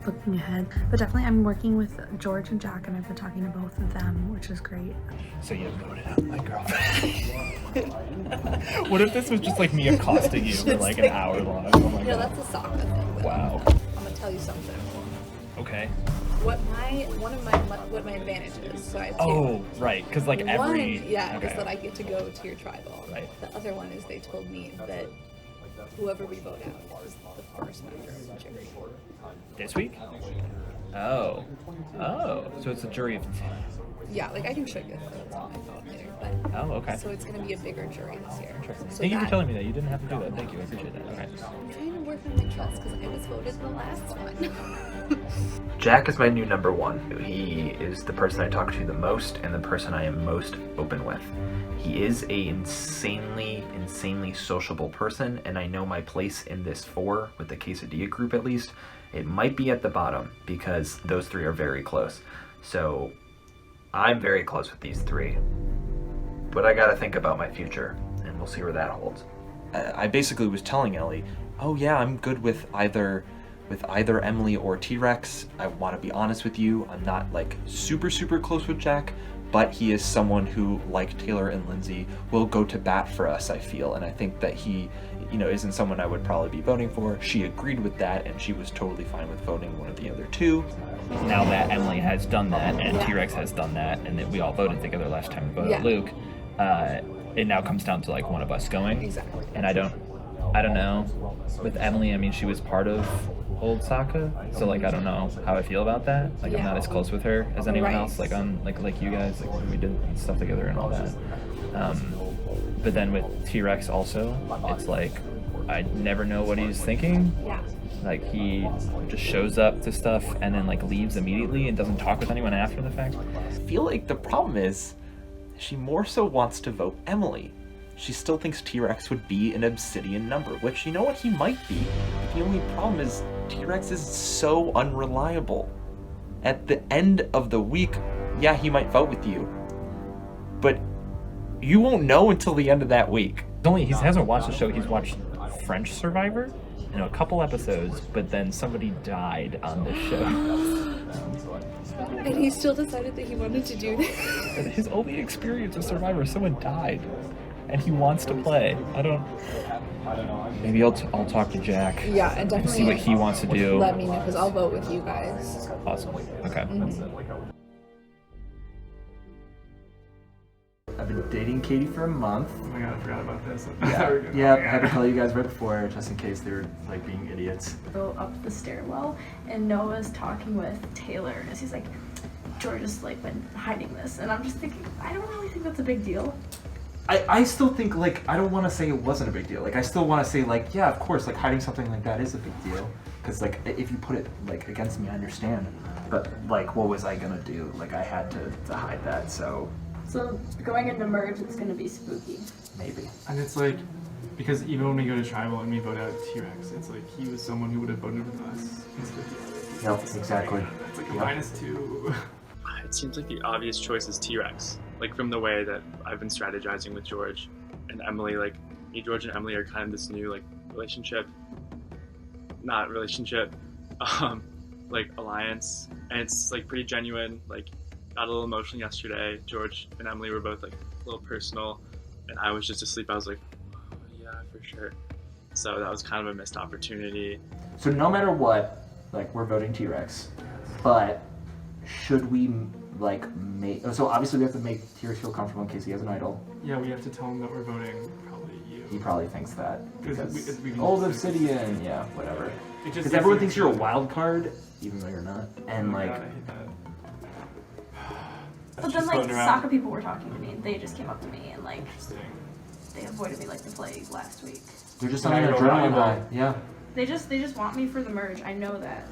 looking ahead, but definitely I'm working with George and Jack, and I've been talking to both of them, which is great. So you voted out my girlfriend. What if this was just like me accosting you for like an hour long? Oh my God. That's a Sokka thing. Though. Wow. I'm gonna tell you something. Okay. What my advantage is. So I have two. Oh, right, because like every one, okay. is that I get to go to your tribal. Right. The other one is they told me that whoever we vote out is the first member of the jury. This week? Oh. So it's a jury of 10. Yeah, like I can show you the photos on my phone later, but Oh, okay. so it's gonna be a bigger jury this year. So Thank you for telling me that. You didn't have to do that. Thank you. I appreciate that. Okay. I'm trying to work on my trust because I was voted the last one. Jack is my new number one. He is the person I talk to the most and the person I am most open with. He is a insanely sociable person, and I know my place in this 4, with the Quesadilla group at least, it might be at the bottom because those 3 are very close. So I'm very close with these 3. But I gotta think about my future, and we'll see where that holds. I basically was telling Ellie, oh yeah, I'm good with either Emily or T-Rex. I want to be honest with you, I'm not like super close with Jack, but he is someone who, like Taylor and Lindsay, will go to bat for us, I feel, and I think that he, isn't someone I would probably be voting for. She agreed with that, and she was totally fine with voting one of the other 2. Now that Emily has done that and T-Rex has done that, and that we all voted together last time we voted Luke, it now comes down to like one of us going. Exactly. And I don't know. With Emily, I mean, she was part of old Sokka, so like I don't know how I feel about that. Like I'm not as close with her as anyone else. Like on like you guys, like we did stuff together and all that. But then with T-Rex also, it's like I never know what he's thinking. Yeah. Like he just shows up to stuff and then like leaves immediately and doesn't talk with anyone after the fact. I feel like the problem is she more so wants to vote Emily. She still thinks T-Rex would be an obsidian number, which, you know what, he might be. But the only problem is T-Rex is so unreliable. At the end of the week, yeah, he might vote with you, but you won't know until the end of that week. He hasn't watched the show. He's watched French Survivor, a couple episodes, but then somebody died on this show. And he still decided that he wanted to do this. His only experience with Survivor, someone died, and he wants to play. I don't know. Maybe I'll talk to Jack. Yeah, and definitely see what he wants to do. Let me know, because I'll vote with you guys. Awesome. Okay. I've been dating Katie for a month. Oh my god, I forgot about this. Yeah, I had to tell you guys right before, just in case they were like being idiots. Go up the stairwell, and Noah's talking with Taylor, and he's like, George has like been hiding this, and I'm just thinking, I don't really think that's a big deal. I still think, like, I don't want to say it wasn't a big deal. Like, I still want to say, like, yeah, of course, like, hiding something like that is a big deal. Because, like, if you put it, like, against me, I understand. But, like, what was I going to do? Like, I had to hide that, so... So, going into merge, it's going to be spooky. Maybe. And it's like, because even when we go to tribal and we vote out T-Rex, it's like he was someone who would have voted with us instead of the other. Yep, exactly. It's like a Yep. -2. It seems like the obvious choice is T-Rex. Like from the way that I've been strategizing with George and Emily, like me, George and Emily are kind of this new like relationship, not relationship, like alliance, and it's like pretty genuine. Like got a little emotional yesterday. George and Emily were both like a little personal, and I was just asleep. I was like, oh, yeah, for sure. So that was kind of a missed opportunity. So no matter what, like, we're voting T-Rex, but should we, like, make... So obviously we have to make T-Rex feel comfortable in case he has an idol. Yeah, we have to tell him that we're voting probably you. He probably thinks that. Because we old obsidian, yeah, whatever. It just Because everyone thinks you're a wild card, even though you're not. And, Oh my like... God, I hate that. But then, like, soccer people were talking to me, and they just came up to me, and, like, they avoided me like the plague last week. They're just on an adrenaline high, yeah. They just want me for the merge, I know that.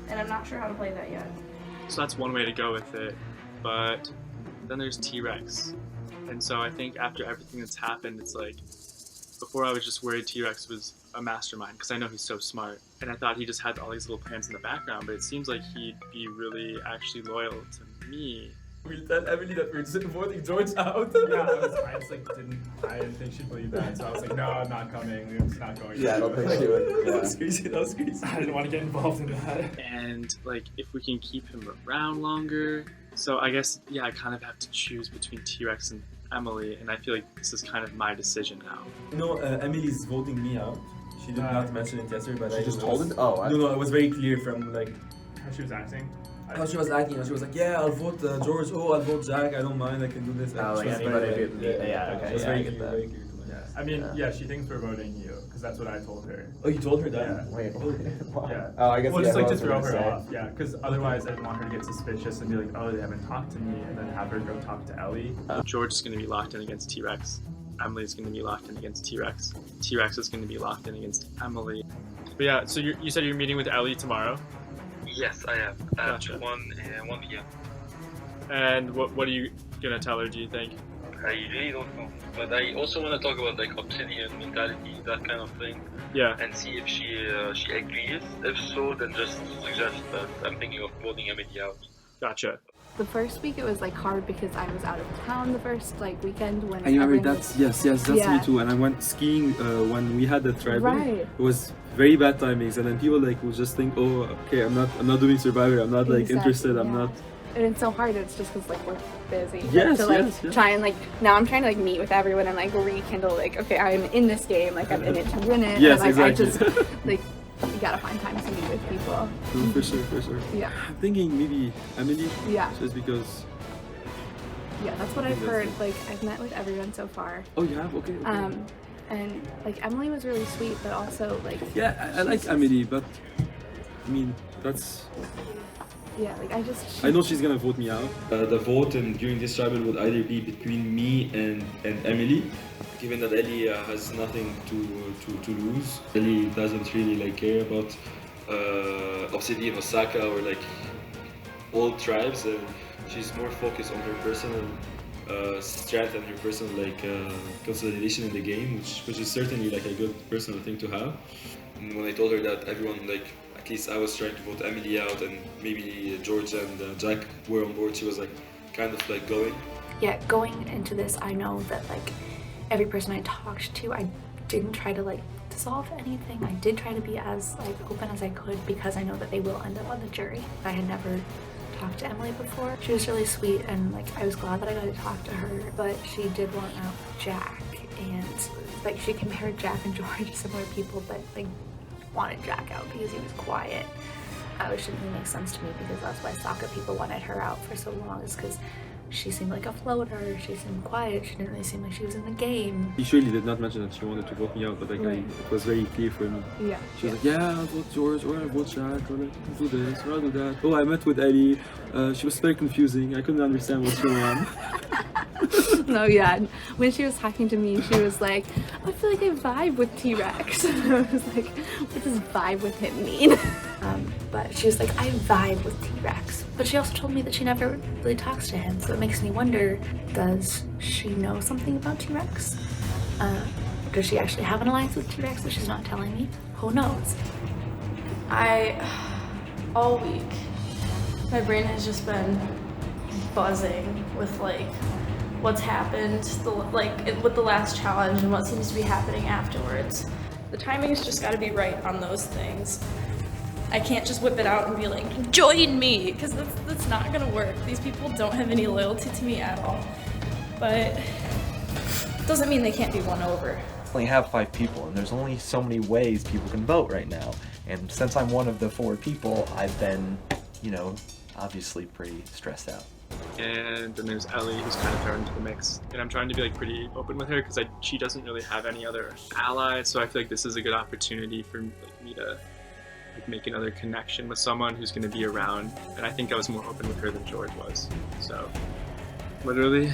And I'm not sure how to play that yet. So that's one way to go with it, but then there's T-Rex. And so I think after everything that's happened, it's like, before I was just worried T-Rex was a mastermind, because I know he's so smart. And I thought he just had all these little plans in the background, but it seems like he'd be really actually loyal to me. We'll tell Emily that we're just voting George out. Yeah, I just like I didn't think she'd believe that, so I was like, no, I'm not coming. We're just not going. Yeah, I don't think she would. That was crazy. That was crazy. I didn't want to get involved in that. And like, if we can keep him around longer, so I guess yeah, I kind of have to choose between T-Rex and Emily, and I feel like this is kind of my decision now. No, Emily's voting me out. She did not mention it yesterday, but She I just told it? Oh, no, it was very clear from like How she was acting. how she was acting. She was like, yeah, I'll vote George. Oh, I'll vote Jack. I don't mind. I can do this. Oh, like She was anybody very, do- very- yeah, okay, She was yeah, I very get clear, that. very clear to me. I mean, yeah, she thinks we're voting you because that's what I told her. Oh, you told her that? Yeah. Wait. Wow. Yeah. Oh, I guess. Well, yeah, just like what to else throw were we her gonna off. Yeah, because otherwise I didn't want her to get suspicious and be like, oh, they haven't talked to me, and then have her go talk to Ellie. George is going to be locked in against T-Rex. Emily is going to be locked in against T-Rex. T-Rex is going to be locked in against Emily. But yeah, so you said you're meeting with Ellie tomorrow? Yes, I am. Gotcha. 1 p.m. And what are you going to tell her, do you think? I really don't know. But I also want to talk about like obsidian mentality, that kind of thing. Yeah. And see if she agrees. If so, then just suggest that I'm thinking of voting Emily out. Gotcha. The first week it was like hard because I was out of town the first like weekend when I remember everyone that's was- that's Yeah. me too. And I went skiing when we had the tribal. Right. It was very bad timings, and then people like will just think, oh, okay, I'm not doing Survivor. I'm not like Exactly, interested. I'm yeah. not. And it's so hard. It's just because like we're busy. But Yes, to like yes. try and like now I'm trying to like meet with everyone and like rekindle like okay I'm in this game like I'm in it to win it. Yes, and, like, exactly. I just like you gotta find time to meet with people. For sure. Yeah. I'm thinking maybe Emily. Yeah. Just because. Yeah, that's what I I've think heard. that's Like I've met with everyone so far. Oh, you have? Okay. And like Emily was really sweet, but also like Yeah, I like Emily, but I mean that's. yeah, like I know she's gonna vote me out. The vote and during this tribal would either be between me and Emily, given that Ellie has nothing to lose. Ellie doesn't really like care about Obsidian, Osaka, or like all tribes. She's more focused on her personal strength and her personal like consolidation in the game, which is certainly like a good personal thing to have. And when I told her that everyone like. At least I was trying to vote Emily out, and maybe George and Jack were on board. She was like, kind of like going. Yeah, going into this, I know that like every person I talked to, I didn't try to like dissolve anything. I did try to be as like open as I could because I know that they will end up on the jury. I had never talked to Emily before. She was really sweet, and like I was glad that I got to talk to her, but she did want out Jack, and like she compared Jack and George to similar people, but like wanted Jack out because he was quiet, which didn't really make sense to me because that's why Sokka people wanted her out for so long, is because she seemed like a floater, she seemed quiet, she didn't really seem like she was in the game. She surely did not mention that she wanted to vote me out, but like Right. it was very clear for me. Yeah. She was like, yeah, I'll vote George, or I'll vote Jack, or like, do this, or I'll do that. Oh, I met with Ellie. She was very confusing. I couldn't understand what's going on. No, yeah. When she was talking to me, she was like, I feel like I vibe with T-Rex. I was like, what does vibe with him mean? But she was like, I vibe with T-Rex. But she also told me that she never really talks to him, so it makes me wonder, does she know something about T-Rex? Does she actually have an alliance with T-Rex that she's not telling me? Who knows? All week, my brain has just been buzzing with like what's happened, with the last challenge and what seems to be happening afterwards. The timing's just got to be right on those things. I can't just whip it out and be like, join me, because that's not gonna work. These people don't have any loyalty to me at all. But doesn't mean they can't be won over. Only have 5 people, and there's only so many ways people can vote right now. And since I'm one of the 4 people, I've been, obviously pretty stressed out. And then there's Ellie, who's kind of thrown into the mix. And I'm trying to be like pretty open with her because she doesn't really have any other allies. So I feel like this is a good opportunity for me to make another connection with someone who's going to be around. And I think I was more open with her than George was. So literally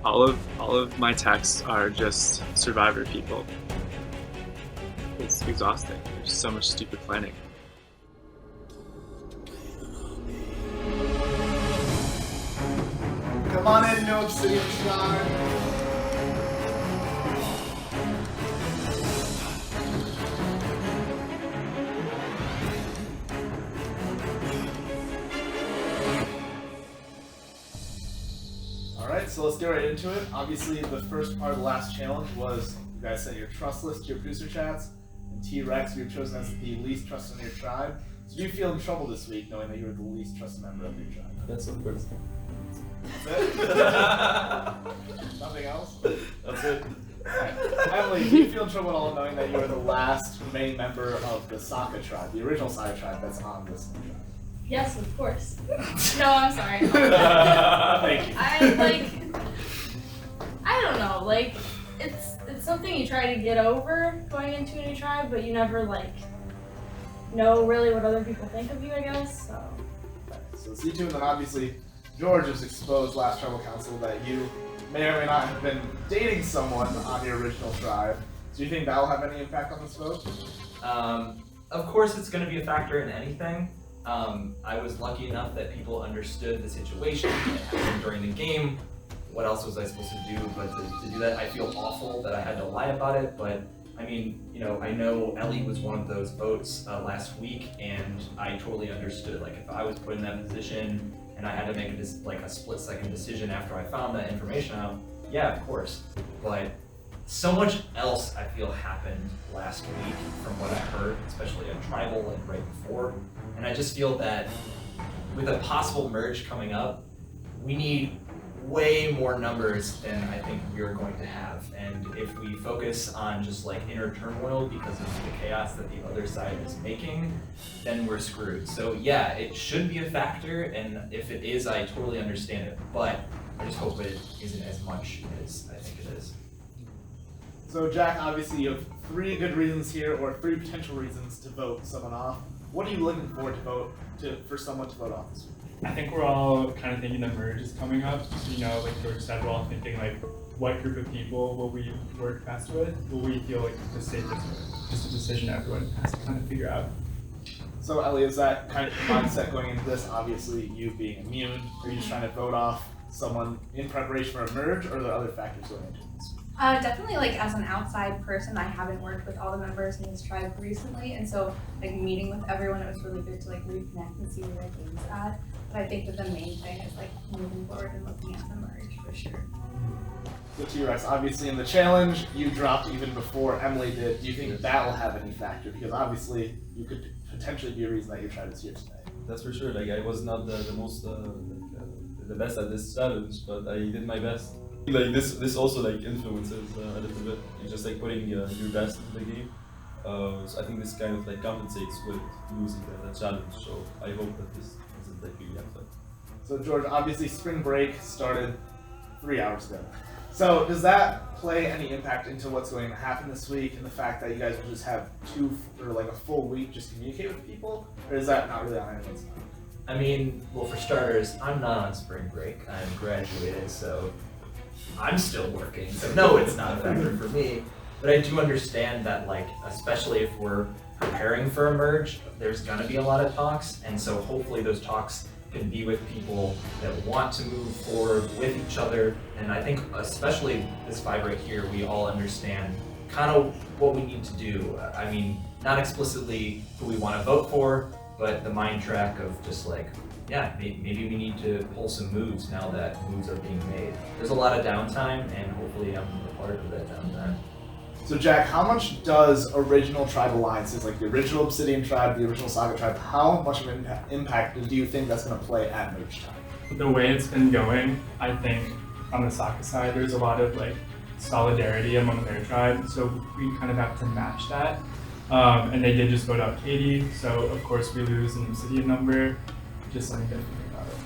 all of my texts are just Survivor people. It's exhausting. There's so much stupid planning. Come on in, no Obsidian Shrine. Alright, so let's get right into it. Obviously, the first part of the last challenge was you guys sent your trust list to your producer chats, and T-Rex, you were chosen as the least trusted in your tribe. So do you feel in trouble this week knowing that you were the least trusted member of your tribe? Yes, of course. That's it? Nothing else? That's it. Right. Emily, do you feel in trouble at all knowing that you are the last main member of the Sokka tribe, the original Sokka tribe that's on this tribe? Yes, of course. No, I'm sorry. Thank you. I don't know, it's something you try to get over going into a new tribe, but you never like know really what other people think of you, I guess. So C2, and then obviously George was exposed last tribal council that you may or may not have been dating someone on your original tribe. Do you think that will have any impact on this vote? Of course it's going to be a factor in anything. I was lucky enough that people understood the situation and happened during the game. What else was I supposed to do but to do that? I feel awful that I had to lie about it, but I mean, you know, I know Ellie was one of those votes last week, and I totally understood. Like, if I was put in that position and I had to make a split-second decision after I found that information out, yeah, of course. But so much else I feel happened last week from what I heard, especially at Tribal and right before. And I just feel that with a possible merge coming up, we need way more numbers than I think we're going to have. And if we focus on just like inner turmoil because of the chaos that the other side is making, then we're screwed. So yeah, it should be a factor, and if it is, I totally understand it, but I just hope it isn't as much as I think it is. So Jack, obviously you have 3 good reasons here, or 3 potential reasons to vote someone off. What are you looking for for someone to vote off this week? I think we're all kind of thinking the merge is coming up. You know, like George said, we're all thinking like, what group of people will we work best with? Will we feel like the safest with? Just a decision everyone has to kind of figure out. So Ellie, is that kind of mindset going into this? Obviously, you being immune, are you just trying to vote off someone in preparation for a merge, or are there other factors going into this? Definitely, like as an outside person, I haven't worked with all the members in this tribe recently, and so like meeting with everyone, it was really good to like reconnect and see where their game's at. But I think that the main thing is like moving forward and looking at the merge for sure. So T-Rex, obviously in the challenge, you dropped even before Emily did. Do you think that will have any factor? Because obviously you could potentially be a reason that your tribe is here today. That's for sure. Like I was not the most the best at this challenge, but I did my best. Like this also like influences a little bit. You're just like putting your best in the game. So I think this kind of like compensates with losing the challenge. So I hope that this isn't like really upset. So George, obviously spring break started 3 hours ago. So does that play any impact into what's going to happen this week, and the fact that you guys will just have a full week just communicate with people, or is that not really on anyone's mind? I mean, well, for starters, I'm not on spring break. I'm graduated, so I'm still working. So no, it's not a factor for me. But I do understand that, like, especially if we're preparing for a merge, there's gonna be a lot of talks, and so hopefully those talks can be with people that want to move forward with each other. And I think especially this vibe right here, we all understand kind of what we need to do. I mean, not explicitly who we want to vote for, but the mind track of just like, yeah, maybe we need to pull some moves now that moves are being made. There's a lot of downtime, and hopefully I'm a part of that downtime. So Jack, how much does original tribe alliances, like the original Obsidian tribe, the original Saga tribe, how much of an impact do you think that's going to play at merge time? The way it's been going, I think on the Saga side, there's a lot of like solidarity among their tribe, so we kind of have to match that. And they did just vote out Katie, so of course we lose an Obsidian number. Just something to think about it.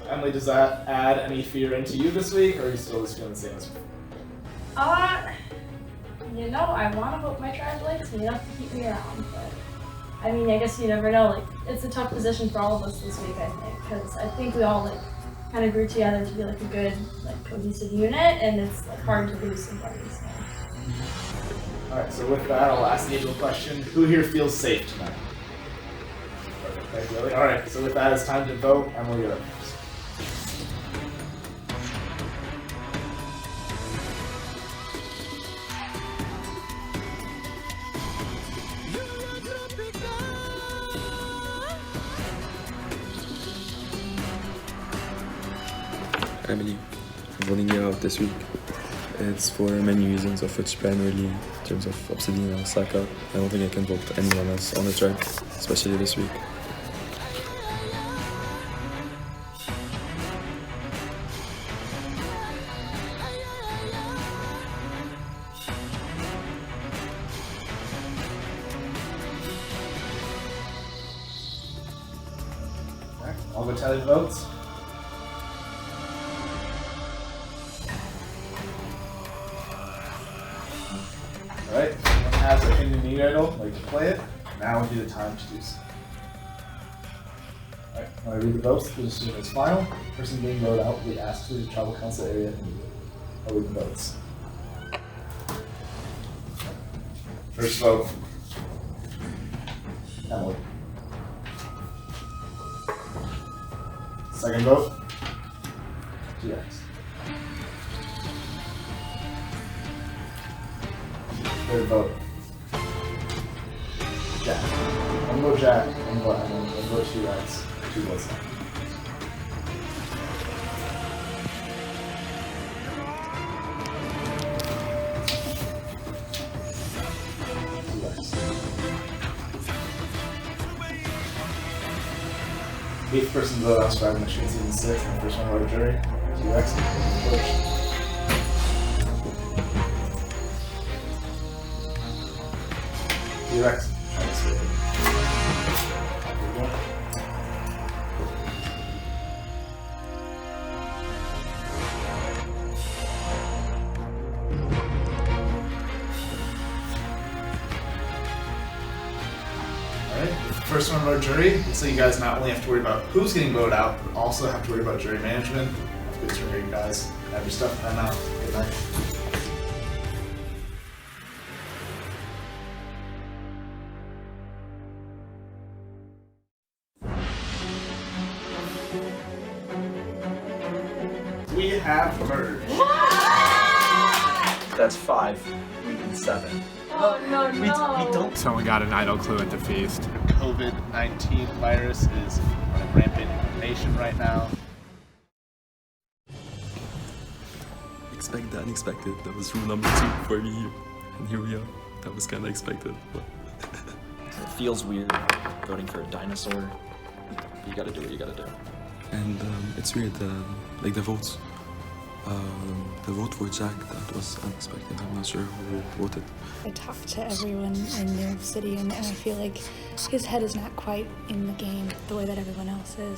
So Emily, does that add any fear into you this week, or are you still just feeling the same as before? You know, I want to hope my tribe likes me enough to keep me around, but I mean, I guess you never know. Like, it's a tough position for all of us this week, I think, because I think we all like kind of grew together to be like a good, like cohesive unit, and it's like hard to lose somebody. So. All right, so with that, I'll ask Angel a question: who here feels safe tonight? Perfect, thank you. All right, so with that, it's time to vote. Emily, you're up first. Emily, I'm voting you out this week. It's for many reasons, of which primarily in terms of Obsidian and Osaka. I don't think I can vote anyone else on the tribe, especially this week. All right, I'll go tally the votes. idol, like to play it, now would be the time to do so. Alright, when I read the votes, the decision is final. The person being voted out will be asked to leave the tribal council area immediately. I'll read the votes. First vote, Emily. Second vote, T-Rex. Third vote, Jack. One vote Jack, one vote Emily, one vote T-Rex, 2 votes now. Eighth person vote on surviving machine season 6, and the first one vote jury. T-Rex first. T-Rex, try to escape. First one vote jury, so you guys not only have to worry about who's getting voted out, but also have to worry about jury management. Good to hear you guys. Have your stuff done now. Good night. We have merged. That's 5. We need 7. Oh, no, We don't. Someone got an idle clue at the feast. COVID-19 virus is running rampant in the nation right now. Expect the unexpected. That was rule number 2 for me here. And here we are. That was kind of expected. But it feels weird voting for a dinosaur. You gotta do what you gotta do. And it's weird, like the votes. The vote for Jack, that was unexpected. I'm not sure who voted. I talked to everyone in New York City, and I feel like his head is not quite in the game the way that everyone else is.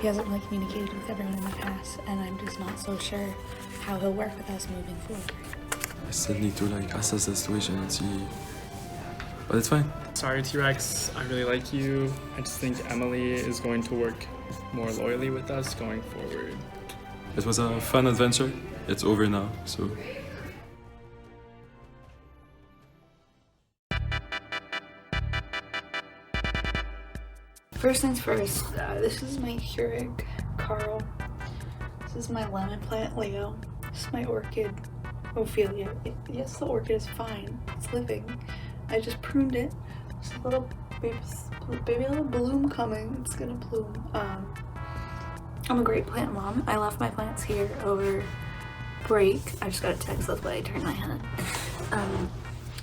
He hasn't really communicated with everyone in the past, and I'm just not so sure how he'll work with us moving forward. I still need to like assess the situation and see, but it's fine. Sorry, T-Rex, I really like you. I just think Emily is going to work more loyally with us going forward. It was a fun adventure. It's over now, so. First things first, this is my Keurig, Carl. This is my lemon plant, Leo. This is my orchid, Ophelia. Yes, the orchid is fine. It's living. I just pruned it. There's a little baby little bloom coming. It's gonna bloom. I'm a great plant mom. I left my plants here over break. I just got a text, that's why I turned my head.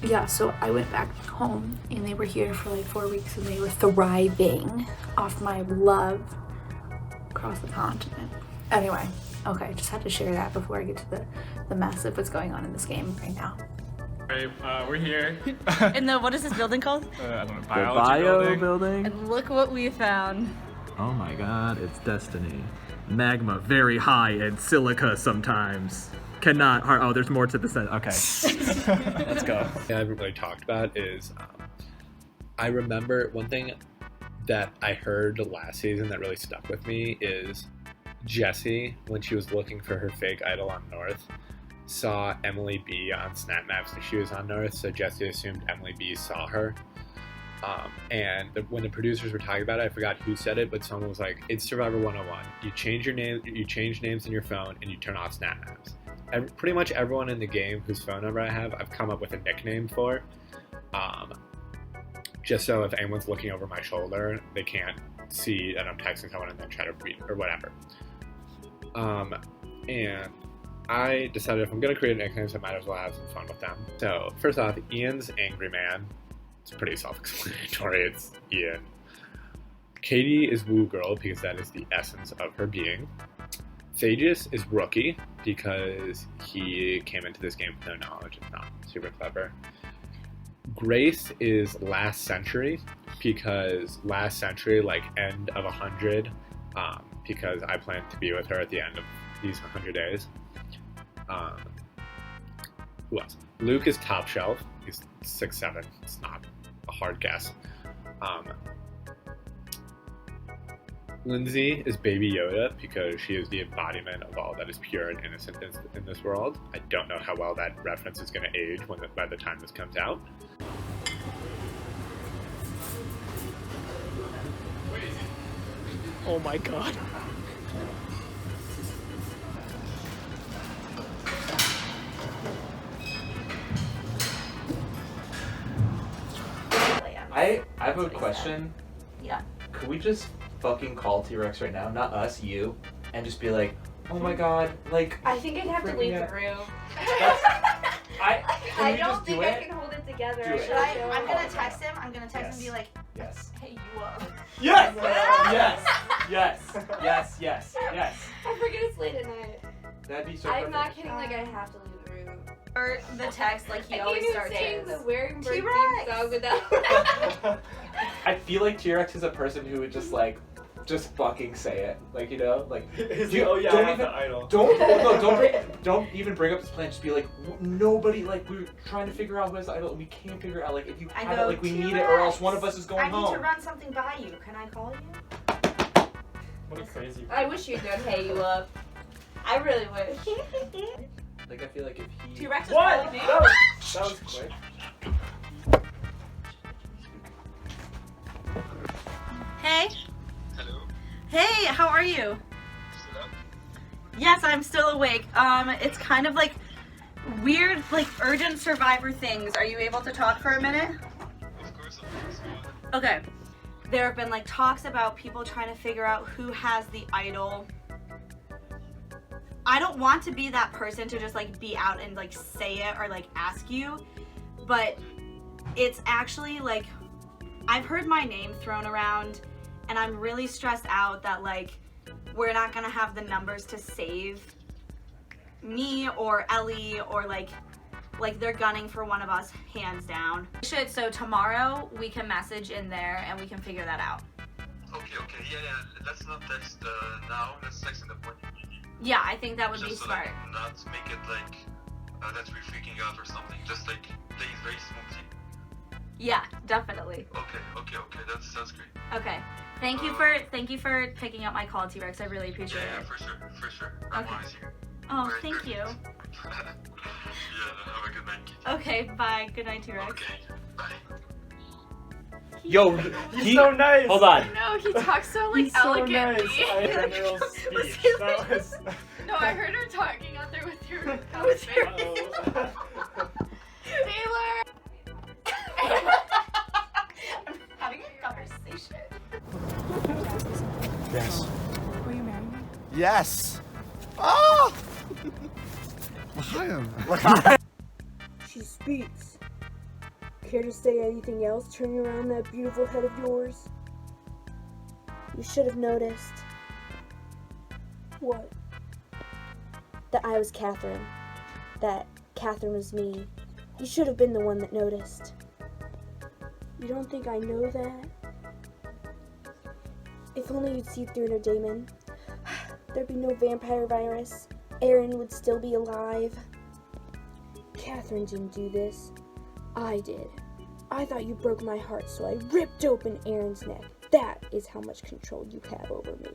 Yeah, so I went back home and they were here for like 4 weeks and they were thriving off my love across the continent. Anyway, okay, just had to share that before I get to the mess of what's going on in this game right now. Alright, we're here. And what is this building called? I don't know, The bio building. And look what we found. Oh my god, it's destiny. Magma very high and silica sometimes. Cannot hard. Oh, there's more to the set. Okay. Let's go. I haven't really talked about is I remember one thing that I heard last season that really stuck with me is Jessie, when she was looking for her fake idol on North, saw Emily B on Snap Maps and she was on North, so Jessie assumed Emily B saw her. When the producers were talking about it, I forgot who said it, but someone was like, "It's Survivor 101. You change your name, you change names in your phone, and you turn off Snap Maps." Pretty much everyone in the game whose phone number I have, I've come up with a nickname for, just so if anyone's looking over my shoulder, they can't see that I'm texting someone and then try to read or whatever. And I decided if I'm gonna create a nickname, so I might as well have some fun with them. So first off, Ian's Angry Man. It's pretty self-explanatory. It's Ian. Katie is Woo Girl because that is the essence of her being. Phagus is Rookie because he came into this game with no knowledge. It's not super clever. Grace is Last Century because Last Century, like end of 100, because I plan to be with her at the end of these 100 days. Who else? Luke is Top Shelf. He's 6'7". It's not hard guess. Lindsay is Baby Yoda because she is the embodiment of all that is pure and innocent in this world. I don't know how well that reference is going to age by the time this comes out. Oh my god. I have a question. Yeah. Could we just fucking call T-Rex right now? Not us, you. And just be like, oh my god, like... I think I'd have to leave the freaking room. I we don't just think do I it? can hold it together. Do it. Should I? I'm gonna text him. I'm gonna text him and be like, Yes. hey, you up? Yes! Yes! Yes! Yes, yes, yes. I forget it's late at night. That'd be so I'm not perfect. kidding, like I have to leave the room. Or the text like he I always can't starts even sing his. the Wearing Bird T-Rex! theme song without I feel like T-Rex is a person who would just like, just fucking say it. Like, you know? Like, Oh yeah, I have the idol. Don't even bring up this plan. Just be like, nobody, like, we're trying to figure out who his idol, and we can't figure it out. Like, if you have it, like, we need it, or else one of us is going I home. need to run something by you. Can I call you? What a crazy. I wish you'd go hey you up. I really wish. Like, I feel like if he... T-Rex is What? calling me. That was quick. Hey. Hello. Hey, how are you? Still up? Yes, I'm still awake. It's kind of like weird, like urgent survivor things. Are you able to talk for a minute? Of course. Okay. There have been like talks about people trying to figure out who has the idol. I don't want to be that person to just like be out and like say it or like ask you, but it's actually like I've heard my name thrown around and I'm really stressed out that like we're not gonna have the numbers to save me or Ellie or like they're gunning for one of us hands down. So tomorrow we can message in there and we can figure that out. Okay. Yeah. Let's not text now. Let's text in the morning. Yeah, I think that would be Just smart. like, not make it like that we're freaking out or something. Just like play it very smoothly. Yeah, definitely. Okay. That sounds great. Okay. Thank you for picking up my call, T-Rex. I really appreciate Yeah, it. for sure. I'm Okay. always here. Oh, Alright, thank perfect. you. Yeah, have a good night, Kitty. Okay, bye. Good night, T-Rex. Okay, bye. Yo, He's so nice. Hold on. No, he talks so like He's so elegantly. nice. I heard Meryl's speech. That was... No, I heard her talking out there with your Taylor. I'm having a conversation. Yes. Will you marry me? Yes. Oh! Lion. She speaks. Care to say anything else turning around that beautiful head of yours? You should have noticed. What? That I was Catherine. That Catherine was me. You should have been the one that noticed. You don't think I know that? If only you'd see through her, Damon. There'd be no vampire virus. Aaron would still be alive. Catherine didn't do this. I did. I thought you broke my heart, so I ripped open Aaron's neck. That is how much control you have over me.